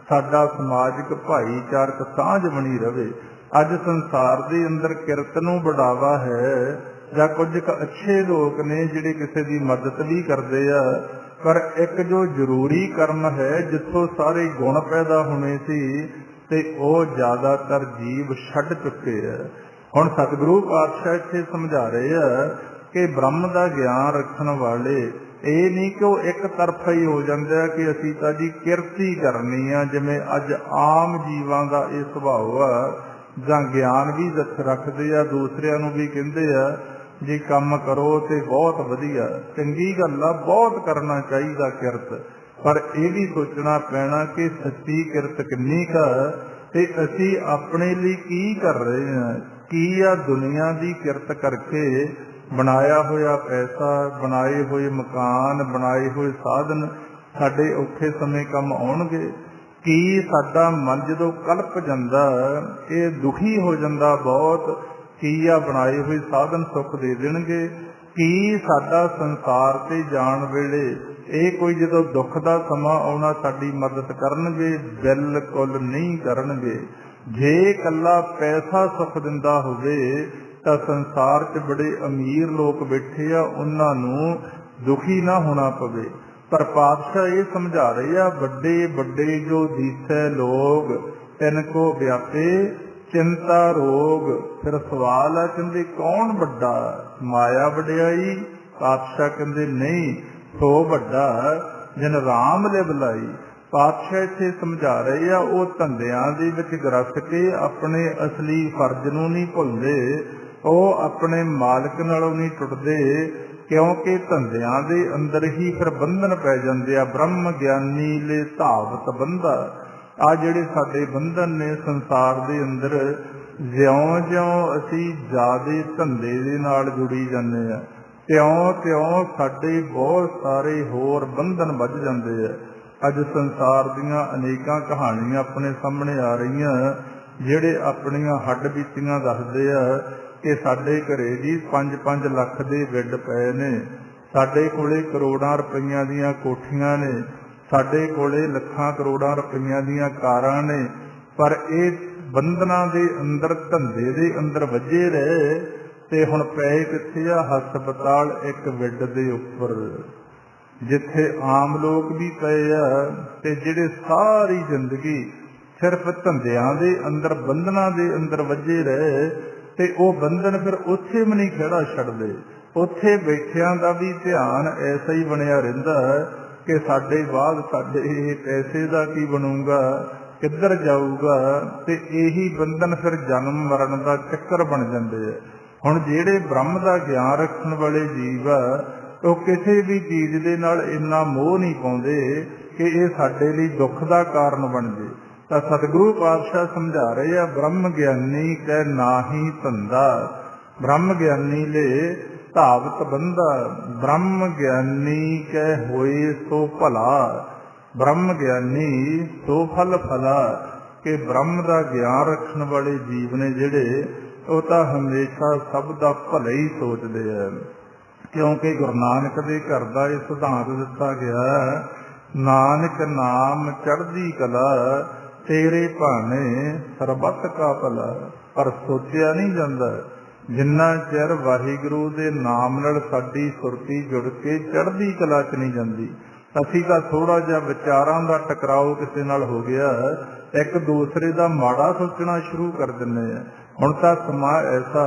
ਸਾਡਾ ਸਮਾਜਿਕ ਭਾਈਚਾਰਕ ਸਾਂਝ ਬਣੀ ਰਵੇ। ਅੱਜ ਸੰਸਾਰ ਦੇ ਅੰਦਰ ਕਿਰਤ ਨੂੰ ਬੜਾਵਾ ਹੈ, ਜਾਂ ਕੁਝ ਕੁ ਅੱਛੇ ਲੋਕ ਨੇ ਜਿਹੜੇ ਕਿਸੇ ਦੀ ਮਦਦ ਵੀ ਕਰਦੇ ਆ, ਪਰ ਇੱਕ ਜੋ ਜ਼ਰੂਰੀ ਕਰਮ ਹੈ ਜਿੱਥੋਂ ਸਾਰੇ ਗੁਣ ਪੈਦਾ ਹੋਣੇ ਸੀ ਤੇ ਉਹ ਜ਼ਿਆਦਾਤਰ ਜੀਵ ਛੱਡ ਚੁੱਕੇ ਆ। ਹੁਣ ਸਤਿਗੁਰੂ ਪਾਤਸ਼ਾਹ ਇੱਥੇ ਸਮਝਾ ਰਹੇ ਆ ਕਿ ਬ੍ਰਹਮ ਦਾ ਗਿਆਨ ਰੱਖਣ ਵਾਲੇ ਇਹ ਨਹੀਂ ਕਿ ਉਹ ਇੱਕ ਤਰਫਾ ਹੀ ਹੋ ਜਾਂਦਾ ਕਿ ਅਸੀਂ ਤਾਂ ਜੀ ਕਿਰਤ ਹੀ ਕਰਨੀ ਆ, ਜਿਵੇਂ ਅੱਜ ਆਮ ਜੀਵਾਂ ਦਾ ਇਹ ਸੁਭਾਅ ਆ, ਜਾਂ ਗਿਆਨ ਵੀ ਰੱਖਦੇ ਆ, ਦੂਸਰਿਆਂ ਨੂੰ ਵੀ ਕਹਿੰਦੇ ਆ ਜੀ ਕੰਮ ਕਰੋ ਤੇ ਬਹੁਤ ਵਧੀਆ, ਚੰਗੀ ਗੱਲ ਆ, ਬਹੁਤ ਕਰਨਾ ਚਾਹੀਦਾ ਕਿਰਤ, ਪਰ ਇਹ ਵੀ ਸੋਚਣਾ ਪੈਣਾ ਕਿ ਸੱਚੀ ਕਿਰਤ ਕਿੰਨੀ ਕੁ ਤੇ ਅਸੀਂ ਆਪਣੇ ਲਈ ਕੀ ਕਰ ਰਹੇ ਹਾਂ। ਕੀ ਆ ਦੁਨੀਆ ਦੀ ਕਿਰਤ ਕਰਕੇ ਬਣਾਇਆ ਹੋਇਆ ਪੈਸਾ, ਬਣਾਏ ਹੋਏ ਮਕਾਨ, ਬਣਾਏ ਹੋਏ ਸਾਧਨ ਸਾਡੇ ਔਖੇ ਸਮੇਂ ਕੰਮ ਆਉਣਗੇ? ਕੀ ਸਾਡਾ ਮਨ ਜਦੋਂ ਕਲਪ ਜਾਂਦਾ ਇਹ ਦੁਖੀ ਹੋ ਜਾਂਦਾ ਬਹੁਤ, ਕੀ ਆ ਬਣਾਏ ਹੋਏ ਸਾਧਨ ਸੁੱਖ ਦੇ ਦੇਣਗੇ? ਕੀ ਸਾਡਾ ਸੰਸਾਰ ਤੇ ਜਾਣ ਵੇਲੇ ਇਹ ਕੋਈ ਜਦੋਂ ਦੁੱਖ ਦਾ ਸਮਾਂ ਆਉਣਾ ਸਾਡੀ ਮਦਦ ਕਰਨਗੇ? ਬਿਲਕੁਲ ਨਹੀਂ ਕਰਨਗੇ। ਜੇ ਇਕੱਲਾ ਪੈਸਾ ਸੁੱਖ ਦਿੰਦਾ ਹੋਵੇ ਤਾਂ ਸੰਸਾਰ 'ਚ ਬੜੇ ਅਮੀਰ ਲੋਕ ਬੈਠੇ ਆ, ਉਹਨਾਂ ਨੂੰ ਦੁਖੀ ਨਾ ਹੋਣਾ ਪਵੇ। ਪਰ ਪਾਤਸ਼ਾਹ ਇਹ ਸਮਝਾ ਰਹੇ ਆ, ਵੱਡੇ ਵੱਡੇ ਜੋ ਦੀਸੈ ਲੋਗ ਤਿੰਨ ਕੋ ਵਿਆਪੇ ਚਿੰਤਾ ਰੋਗ। ਫਿਰ ਸਵਾਲ ਆ, ਕਹਿੰਦੇ ਕੌਣ ਵੱਡਾ? ਮਾਇਆ ਵਡਿਆਈ? ਪਾਤਸ਼ਾਹ ਕਹਿੰਦੇ ਨਹੀਂ, ਸੋ ਵੱਡਾ ਜਿਨ ਰਾਮ ਲਿਵ ਲਾਈ। ਪਾਤਸ਼ਾਹ ਇੱਥੇ ਸਮਝਾ ਰਹੇ ਆ, ਉਹ ਧੰਦਿਆਂ ਦੇ ਵਿੱਚ ਗ੍ਰਸਤ ਕੇ ਆਪਣੇ ਅਸਲੀ ਫਰਜ਼ ਨੂੰ ਨਹੀਂ ਭੁੱਲਦੇ, ਉਹ ਆਪਣੇ ਮਾਲਕ ਨਾਲੋਂ ਨਹੀਂ ਟੁੱਟਦੇ, ਕਿਉਂਕਿ ਧੰਦਿਆਂ ਦੇ ਅੰਦਰ ਹੀ ਫਿਰ ਬੰਧਨ ਪੈ ਜਾਂਦੇ ਆ। ਬ੍ਰਹਮ ਗਿਆਨੀ ਲੈ ਧਾਵਤ ਬੰਧਾ। ਆ ਜਿਹੜੇ ਸਾਡੇ ਬੰਧਨ ਨੇ ਸੰਸਾਰ ਦੇ ਅੰਦਰ, ਜਿਉਂ-ਜਿਉਂ ਅਸੀਂ ਜ਼ਿਆਦੇ ਧੰਦੇ ਦੇ ਨਾਲ ਜੁੜੀ ਜਾਂਦੇ ਆ, ਤਿਉਂ-ਤਿਉਂ ਸਾਡੇ ਬਹੁਤ ਸਾਰੇ ਹੋਰ ਬੰਧਨ ਵੱਧ ਜਾਂਦੇ ਆ। ਅੱਜ ਸੰਸਾਰ ਦੀਆਂ ਅਨੇਕਾਂ ਕਹਾਣੀਆਂ ਆਪਣੇ ਸਾਹਮਣੇ ਆ ਰਹੀਆਂ, ਜਿਹੜੇ ਆਪਣੀਆਂ ਹੱਡ ਬੀਤੀਆਂ ਦੱਸਦੇ ਆ ਕਿ ਸਾਡੇ ਘਰੇ ਜੀ 5-5 ਲੱਖ ਦੇ ਬਿੱਡ ਪਏ ਨੇ, ਸਾਡੇ ਕੋਲੇ ਕਰੋੜਾਂ ਰੁਪਈਆਂ ਦੀਆਂ ਕੋਠੀਆਂ ਨੇ, ਸਾਡੇ ਕੋਲੇ ਲੱਖਾਂ ਕਰੋੜਾਂ ਰੁਪਈਆਂ ਦੀਆਂ ਕਾਰਾਂ ਨੇ, ਪਰ ਇਹ ਬੰਧਨਾਂ ਦੇ ਅੰਦਰ ਧੰਦੇ ਦੇ ਅੰਦਰ ਵੱਜੇ ਰਹੇ ਤੇ ਹੁਣ ਪਏ ਕਿੱਥੇ ਆ? ਹਸਪਤਾਲ ਇੱਕ ਬੈੱਡ ਦੇ ਉੱਪਰ, ਜਿੱਥੇ ਆਮ ਲੋਕ ਵੀ ਪਏ ਆ ਤੇ ਜਿਹੜੇ ਸਾਰੀ ਜ਼ਿੰਦਗੀ ਸਿਰਫ ਧੰਦਿਆਂ ਦੇ ਅੰਦਰ ਬੰਧਨਾਂ ਦੇ ਅੰਦਰ ਵੱਜੇ ਰਹੇ, ਤੇ ਉਹ ਬੰਧਨ ਫਿਰ ਉੱਥੇ ਵੀ ਨਹੀਂ ਖੜਾ ਛੱਡਦੇ। ਉੱਥੇ ਬੈਠਿਆਂ ਦਾ ਵੀ ਧਿਆਨ ਐਸਾ ਹੀ ਬਣਿਆ ਰਹਿੰਦਾ ਕਿ ਸਾਡੇ ਬਾਅਦ ਸਾਡੇ ਇਹ ਪੈਸੇ ਦਾ ਕੀ ਬਣੂਗਾ, ਕਿੱਧਰ ਜਾਊਗਾ, ਤੇ ਇਹੀ ਬੰਧਨ ਫਿਰ ਜਨਮ ਮਰਨ ਦਾ ਚੱਕਰ ਬਣ ਜਾਂਦੇ ਆ। ਹੁਣ ਜਿਹੜੇ ਬ੍ਰਹਮ ਦਾ ਗਿਆਨ ਰੱਖਣ ਵਾਲੇ ਜੀਵ ਆ, ਉਹ ਕਿਸੇ ਵੀ ਚੀਜ਼ ਦੇ ਨਾਲ ਇੰਨਾ ਮੋਹ ਨਹੀਂ ਪਾਉਂਦੇ ਕਿ ਇਹ ਸਾਡੇ ਲਈ ਦੁੱਖ ਦਾ ਕਾਰਨ ਬਣ ਜੇ। ਤਾਂ ਸਤਿਗੁਰੂ ਪਾਤਸ਼ਾਹ ਸਮਝਾ ਰਹੇ ਆ, ਬ੍ਰਹਮ ਗਿਆਨੀ ਕਹਿ ਨਾਹੀ ਧੰਦਾ, ਬ੍ਰਹਮ ਗਿਆਨੀ ਲੈ ਧਾਵਤ ਬੰਧਾ। ਬ੍ਰਹਮ ਗਿਆਨੀ ਕਹਿ ਹੋਏ ਸੋ ਭਲਾ, ਬ੍ਰਹਮ ਗਿਆਨੀ ਸੋ ਫਲ ਫਲਾ। ਕਿ ਬ੍ਰਹਮ ਦਾ ਗਿਆਨ ਰੱਖਣ ਵਾਲੇ ਜੀਵ ਨੇ ਜਿਹੜੇ, ਉਹ ਤਾਂ ਹਮੇਸ਼ਾ ਸਭ ਦਾ ਭਲਾ ਹੀ ਸੋਚਦੇ ਆ, ਕਿਉਂਕਿ ਗੁਰੂ ਨਾਨਕ ਦੇ ਘਰ ਦਾ ਇਹ ਸਿਧਾਂਤ ਦਿੱਤਾ ਗਿਆ, ਨਾਨਕ ਨਾਮ ਚੜ੍ਹਦੀ ਕਲਾ, ਤੇਰੇ ਭਾਣੇ ਸਰਬੱਤ ਕਾ ਭਲਾ। ਪਰ ਸੋਚਿਆ ਨਹੀਂ ਜਾਂਦਾ, ਜਿੰਨਾ ਚਿਰ ਵਾਹਿਗੁਰੂ ਦੇ ਨਾਮ ਨਾਲ ਸਾਡੀ ਸੁਰਤੀ ਜੁੜ ਕੇ ਚੜ੍ਹਦੀ ਕਲਾ 'ਚ ਨਹੀਂ ਜਾਂਦੀ। ਅਸੀਂ ਤਾਂ ਥੋੜਾ ਜਿਹਾ ਵਿਚਾਰਾਂ ਦਾ ਟਕਰਾਓ ਕਿਸੇ ਨਾਲ ਹੋ ਗਿਆ, ਇੱਕ ਦੂਸਰੇ ਦਾ ਮਾੜਾ ਸੋਚਣਾ ਸ਼ੁਰੂ ਕਰ ਦਿੰਦੇ ਆ। ਹੁਣ ਤਾਂ ਸਮਾਂ ਐਸਾ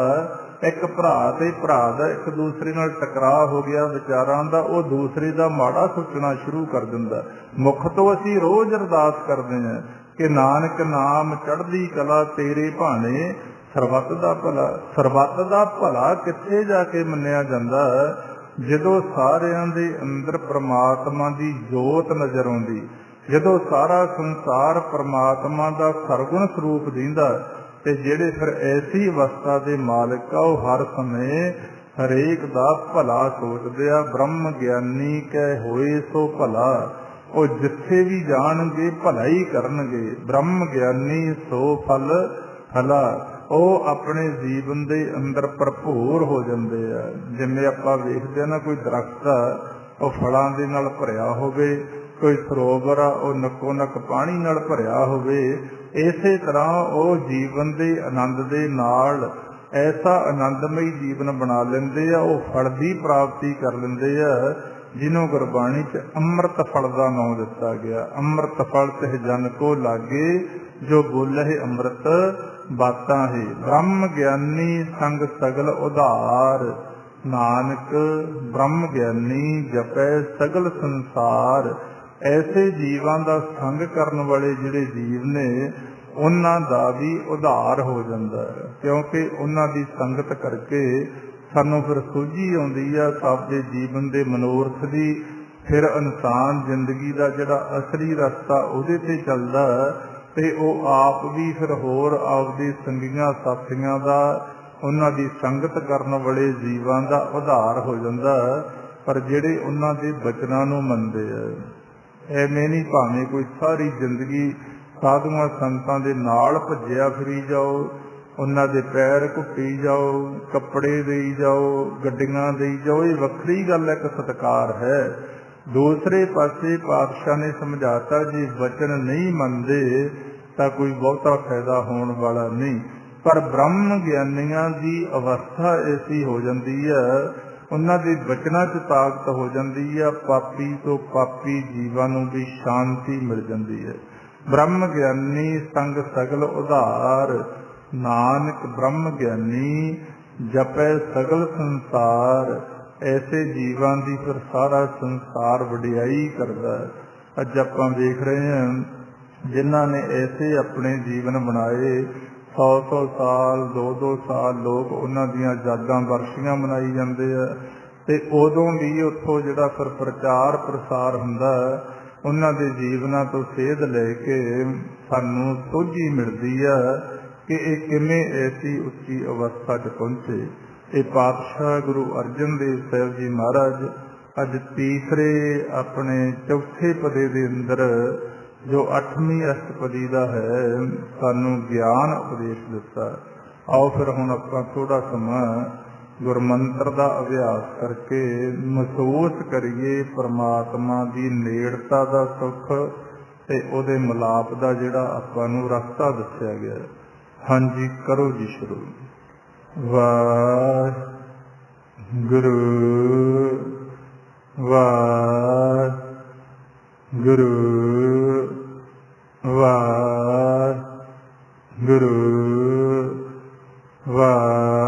ਇੱਕ ਭਰਾ ਤੇ ਭਰਾ ਦਾ ਇੱਕ ਦੂਸਰੇ ਨਾਲ ਟਕਰਾਅ ਹੋ ਗਿਆ ਵਿਚਾਰਾਂ ਦਾ, ਉਹ ਦੂਸਰੇ ਦਾ ਮਾੜਾ ਸੋਚਣਾ ਸ਼ੁਰੂ ਕਰ ਦਿੰਦਾ। ਮੁੱਖ ਤੋਂ ਅਸੀਂ ਰੋਜ਼ ਅਰਦਾਸ ਕਰਦੇ ਹਾਂ ਕਿ ਨਾਨਕ ਨਾਮ ਚੜ੍ਹਦੀ ਕਲਾ ਤੇਰੇ ਭਾਣੇ, ਸਰਬੱਤ ਦਾ ਭਲਾ। ਸਰਬੱਤ ਦਾ ਭਲਾ ਕਿੱਥੇ ਜਾ ਕੇ ਮੰਨਿਆ ਜਾਂਦਾ? ਜਦੋਂ ਸਾਰਿਆਂ ਦੇ ਅੰਦਰ ਪ੍ਰਮਾਤਮਾ ਦੀ ਜੋਤ ਨਜ਼ਰ ਆਉਂਦੀ, ਜਦੋਂ ਸਾਰਾ ਸੰਸਾਰ ਪ੍ਰਮਾਤਮਾ ਦਾ ਸਰਗੁਣ ਸਰੂਪ ਦਿੰਦਾ, ਤੇ ਜਿਹੜੇ ਫਿਰ ਐਸੀ ਅਵਸਥਾ ਦੇ ਮਾਲਕ ਆ ਉਹ ਹਰ ਸਮੇਂ ਹਰੇਕ ਦਾ ਭਲਾ ਸੋਚਦੇ ਆ। ਬ੍ਰਹਮ ਗਿਆਨੀ ਕਹਿ ਹੋਏ ਸੋ ਭਲਾ, ਉਹ ਜਿੱਥੇ ਵੀ ਜਾਣਗੇ ਭਲਾ ਹੀ ਕਰਨਗੇ। ਬ੍ਰਹਮ ਗਿਆਨੀ ਸੋ ਫਲ ਫਲਾ, ਉਹ ਆਪਣੇ ਜੀਵਨ ਦੇ ਅੰਦਰ ਭਰਪੂਰ ਹੋ ਜਾਂਦੇ ਆ। ਜਿਵੇਂ ਆਪਾਂ ਵੇਖਦੇ ਆ ਨਾ, ਕੋਈ ਦਰਖਤ ਆ ਉਹ ਫਲਾਂ ਦੇ ਨਾਲ ਭਰਿਆ ਹੋਵੇ, ਕੋਈ ਸਰੋਵਰ ਆ ਉਹ ਨੱਕੋ ਨੱਕ ਪਾਣੀ ਨਾਲ ਭਰਿਆ ਹੋਵੇ, ਇਸੇ ਤਰ੍ਹਾਂ ਉਹ ਜੀਵਨ ਦੇ ਆਨੰਦ ਦੇ ਨਾਲ ਐਸਾ ਆਨੰਦਮਈ ਜੀਵਨ ਬਣਾ ਲੈਂਦੇ ਆ, ਉਹ ਫਲ ਦੀ ਪ੍ਰਾਪਤੀ ਕਰ ਲੈਂਦੇ ਆ, ਜਿਹਨੂੰ ਗੁਰਬਾਣੀ 'ਚ ਅੰਮ੍ਰਿਤ ਫਲ ਦਾ ਨਾਮ ਦਿੱਤਾ ਗਿਆ। ਅੰਮ੍ਰਿਤ ਫਲ ਤੇ ਜਨ ਕੋ ਲਾਗੇ, ਜੋ ਬੋਲੇ ਅੰਮ੍ਰਿਤ ਬਾਤਾਂ ਹੈ। ਬ੍ਰਹਮ ਗਿਆਨੀ ਸੰਗ ਸਗਲ ਉਧਾਰ, ਨਾਨਕ ਬ੍ਰਹਮ ਗਿਆਨੀ ਜਪੈ ਸਗਲ ਸੰਸਾਰ। ਐਸੇ ਜੀਵਾਂ ਦਾ ਸੰਗ ਕਰਨ ਵਾਲੇ ਜਿਹੜੇ ਜੀਵ ਨੇ, ਉਹਨਾਂ ਦਾ ਵੀ ਉਧਾਰ ਹੋ ਜਾਂਦਾ ਹੈ, ਕਿਉਂਕਿ ਉਹਨਾਂ ਦੀ ਸੰਗਤ ਕਰਕੇ ਸਾਨੂੰ ਫਿਰ ਸੋਝੀ ਆਉਂਦੀ ਆ ਸਭ ਦੇ ਜੀਵਨ ਦੇ ਮਨੋਰਥ ਦੀ। ਫਿਰ ਇਨਸਾਨ ਜ਼ਿੰਦਗੀ ਦਾ ਜਿਹੜਾ ਅਸਲੀ ਰਸਤਾ ਉਹਦੇ ਤੇ ਚੱਲਦਾ, ਤੇ ਉਹ ਆਪ ਵੀ ਫਿਰ ਹੋਰ ਆਪਦੇ ਸੰਗੀਆਂ ਸਾਥੀਆਂ ਦਾ, ਉਹਨਾਂ ਦੀ ਸੰਗਤ ਕਰਨ ਵਾਲੇ ਜੀਵਾਂ ਦਾ ਉਧਾਰ ਹੋ ਜਾਂਦਾ। ਪਰ ਜਿਹੜੇ ਉਹਨਾਂ ਦੇ ਬਚਨਾਂ ਨੂੰ ਮੰਨਦੇ ਆ, ਐਵੇਂ ਨਹੀਂ ਭਾਵੇਂ ਕੋਈ ਸਾਰੀ ਜ਼ਿੰਦਗੀ ਸਾਧੂਆਂ ਸੰਤਾਂ ਦੇ ਨਾਲ ਭੱਜਿਆ ਫਿਰੀ ਜਾਓ, ਉਹਨਾਂ ਦੇ ਪੈਰ ਘੁੱਟੀ ਜਾਓ, ਕੱਪੜੇ ਦੇਈ ਜਾਓ, ਗੱਡੀਆਂ ਦੇਈ ਜਾਓ, ਇਹ ਵੱਖਰੀ ਗੱਲ ਹੈ, ਇੱਕ ਸਤਿਕਾਰ ਹੈ। ਦੂਸਰੇ ਪਾਸੇ ਪਾਤਸ਼ਾਹ ਨੇ ਸਮਝਾਤਾ, ਜੇ ਵਚਨ ਨਹੀਂ ਮੰਨਦੇ ਤਾਂ ਕੋਈ ਬਹੁਤਾ ਫਾਇਦਾ ਹੋਣ ਵਾਲਾ ਨਹੀਂ। ਪਰ ਬ੍ਰਹਮ ਗਿਆਨੀਆਂ ਦੀ ਅਵਸਥਾ ਐਸੀ ਹੋ ਜਾਂਦੀ ਹੈ, ਉਹਨਾਂ ਦੇ ਬਚਨਾਂ 'ਚ ਤਾਕਤ ਹੋ ਜਾਂਦੀ ਹੈ, ਪਾਪੀ ਤੋਂ ਪਾਪੀ ਜੀਵਾਂ ਨੂੰ ਵੀ ਸ਼ਾਂਤੀ ਮਿਲ ਜਾਂਦੀ ਹੈ। ਬ੍ਰਹਮ ਗਿਆਨੀ ਸੰਗ ਸਗਲ ਉਧਾਰ, ਨਾਨਕ ਬ੍ਰਹਮ ਗਿਆਨੀ ਜਪੈ ਸਗਲ ਸੰਸਾਰ। ਐਸੇ ਜੀਵਾਂ ਦੀ ਫਿਰ ਸਾਰਾ ਸੰਸਾਰ ਵਡਿਆਈ ਕਰਦਾ। ਅੱਜ ਆਪਾਂ ਵੇਖ ਰਹੇ ਹਾਂ ਜਿਨ੍ਹਾਂ ਨੇ ਐਸੇ ਆਪਣੇ ਜੀਵਨ ਬਣਾਏ, 100 ਸਾਲ 2 ਸਾਲ ਲੋਕ ਉਹਨਾਂ ਦੀਆਂ ਯਾਦਾਂ ਵਰਸ਼ੀਆਂ ਮਨਾਈ ਜਾਂਦੇ ਆ, ਤੇ ਉਦੋਂ ਵੀ ਉੱਥੋਂ ਜਿਹੜਾ ਫਿਰ ਪ੍ਰਚਾਰ ਪ੍ਰਸਾਰ ਹੁੰਦਾ, ਉਹਨਾਂ ਦੇ ਜੀਵਨਾਂ ਤੋਂ ਸੇਧ ਲੈ ਕੇ ਸਾਨੂੰ ਸੋਝੀ ਮਿਲਦੀ ਆ ਕਿ ਇਹ ਕਿਵੇਂ ਐਸੀ ਉੱਚੀ ਅਵਸਥਾ 'ਚ ਪਹੁੰਚੇ। ਇਹ ਪਾਤਸ਼ਾਹ ਗੁਰੂ ਅਰਜਨ ਦੇਵ ਸਾਹਿਬ ਜੀ ਮਹਾਰਾਜ ਅੱਜ ਤੀਸਰੇ ਆਪਣੇ ਚੌਥੇ ਪਦੇ ਦੇ ਅੰਦਰ, ਜੋ 8ਵੀਂ ਅਸ਼ਟਪਦੀ ਦਾ ਹੈ, ਸਾਨੂੰ ਗਿਆਨ ਉਪਦੇਸ਼ ਦਿੱਤਾ। ਆਓ ਫਿਰ ਹੁਣ ਆਪਾਂ ਥੋੜ੍ਹਾ ਸਮਾਂ ਗੁਰਮੰਤਰ ਦਾ ਅਭਿਆਸ ਕਰਕੇ ਮਹਿਸੂਸ ਕਰੀਏ ਪਰਮਾਤਮਾ ਦੀ ਨੇੜਤਾ ਦਾ ਸੁੱਖ ਤੇ ਉਹਦੇ ਮਿਲਾਪ ਦਾ ਜਿਹੜਾ ਆਪਾਂ ਨੂੰ ਰਸਤਾ ਦੱਸਿਆ ਗਿਆ। ਹਾਂਜੀ, ਕਰੋ ਜੀ ਸ਼ੁਰੂ। ਵਾਹਿਗੁਰੂ ਵਾਹਿਗੁਰੂ ਵਾਹਿਗੁਰੂ ਵਾਹਿਗੁਰੂ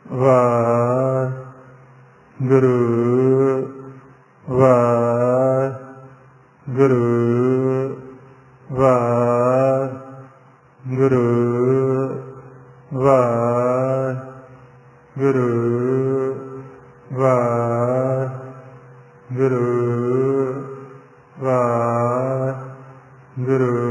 ਵਾਹਿਗੁਰੂ ਵਾਹਿਗੁਰੂ ਵਾਹਿਗੁਰੂ ਵਾਹਿਗੁਰੂ ਵਾਹਿਗੁਰੂ ਵਾਹਿਗੁਰੂ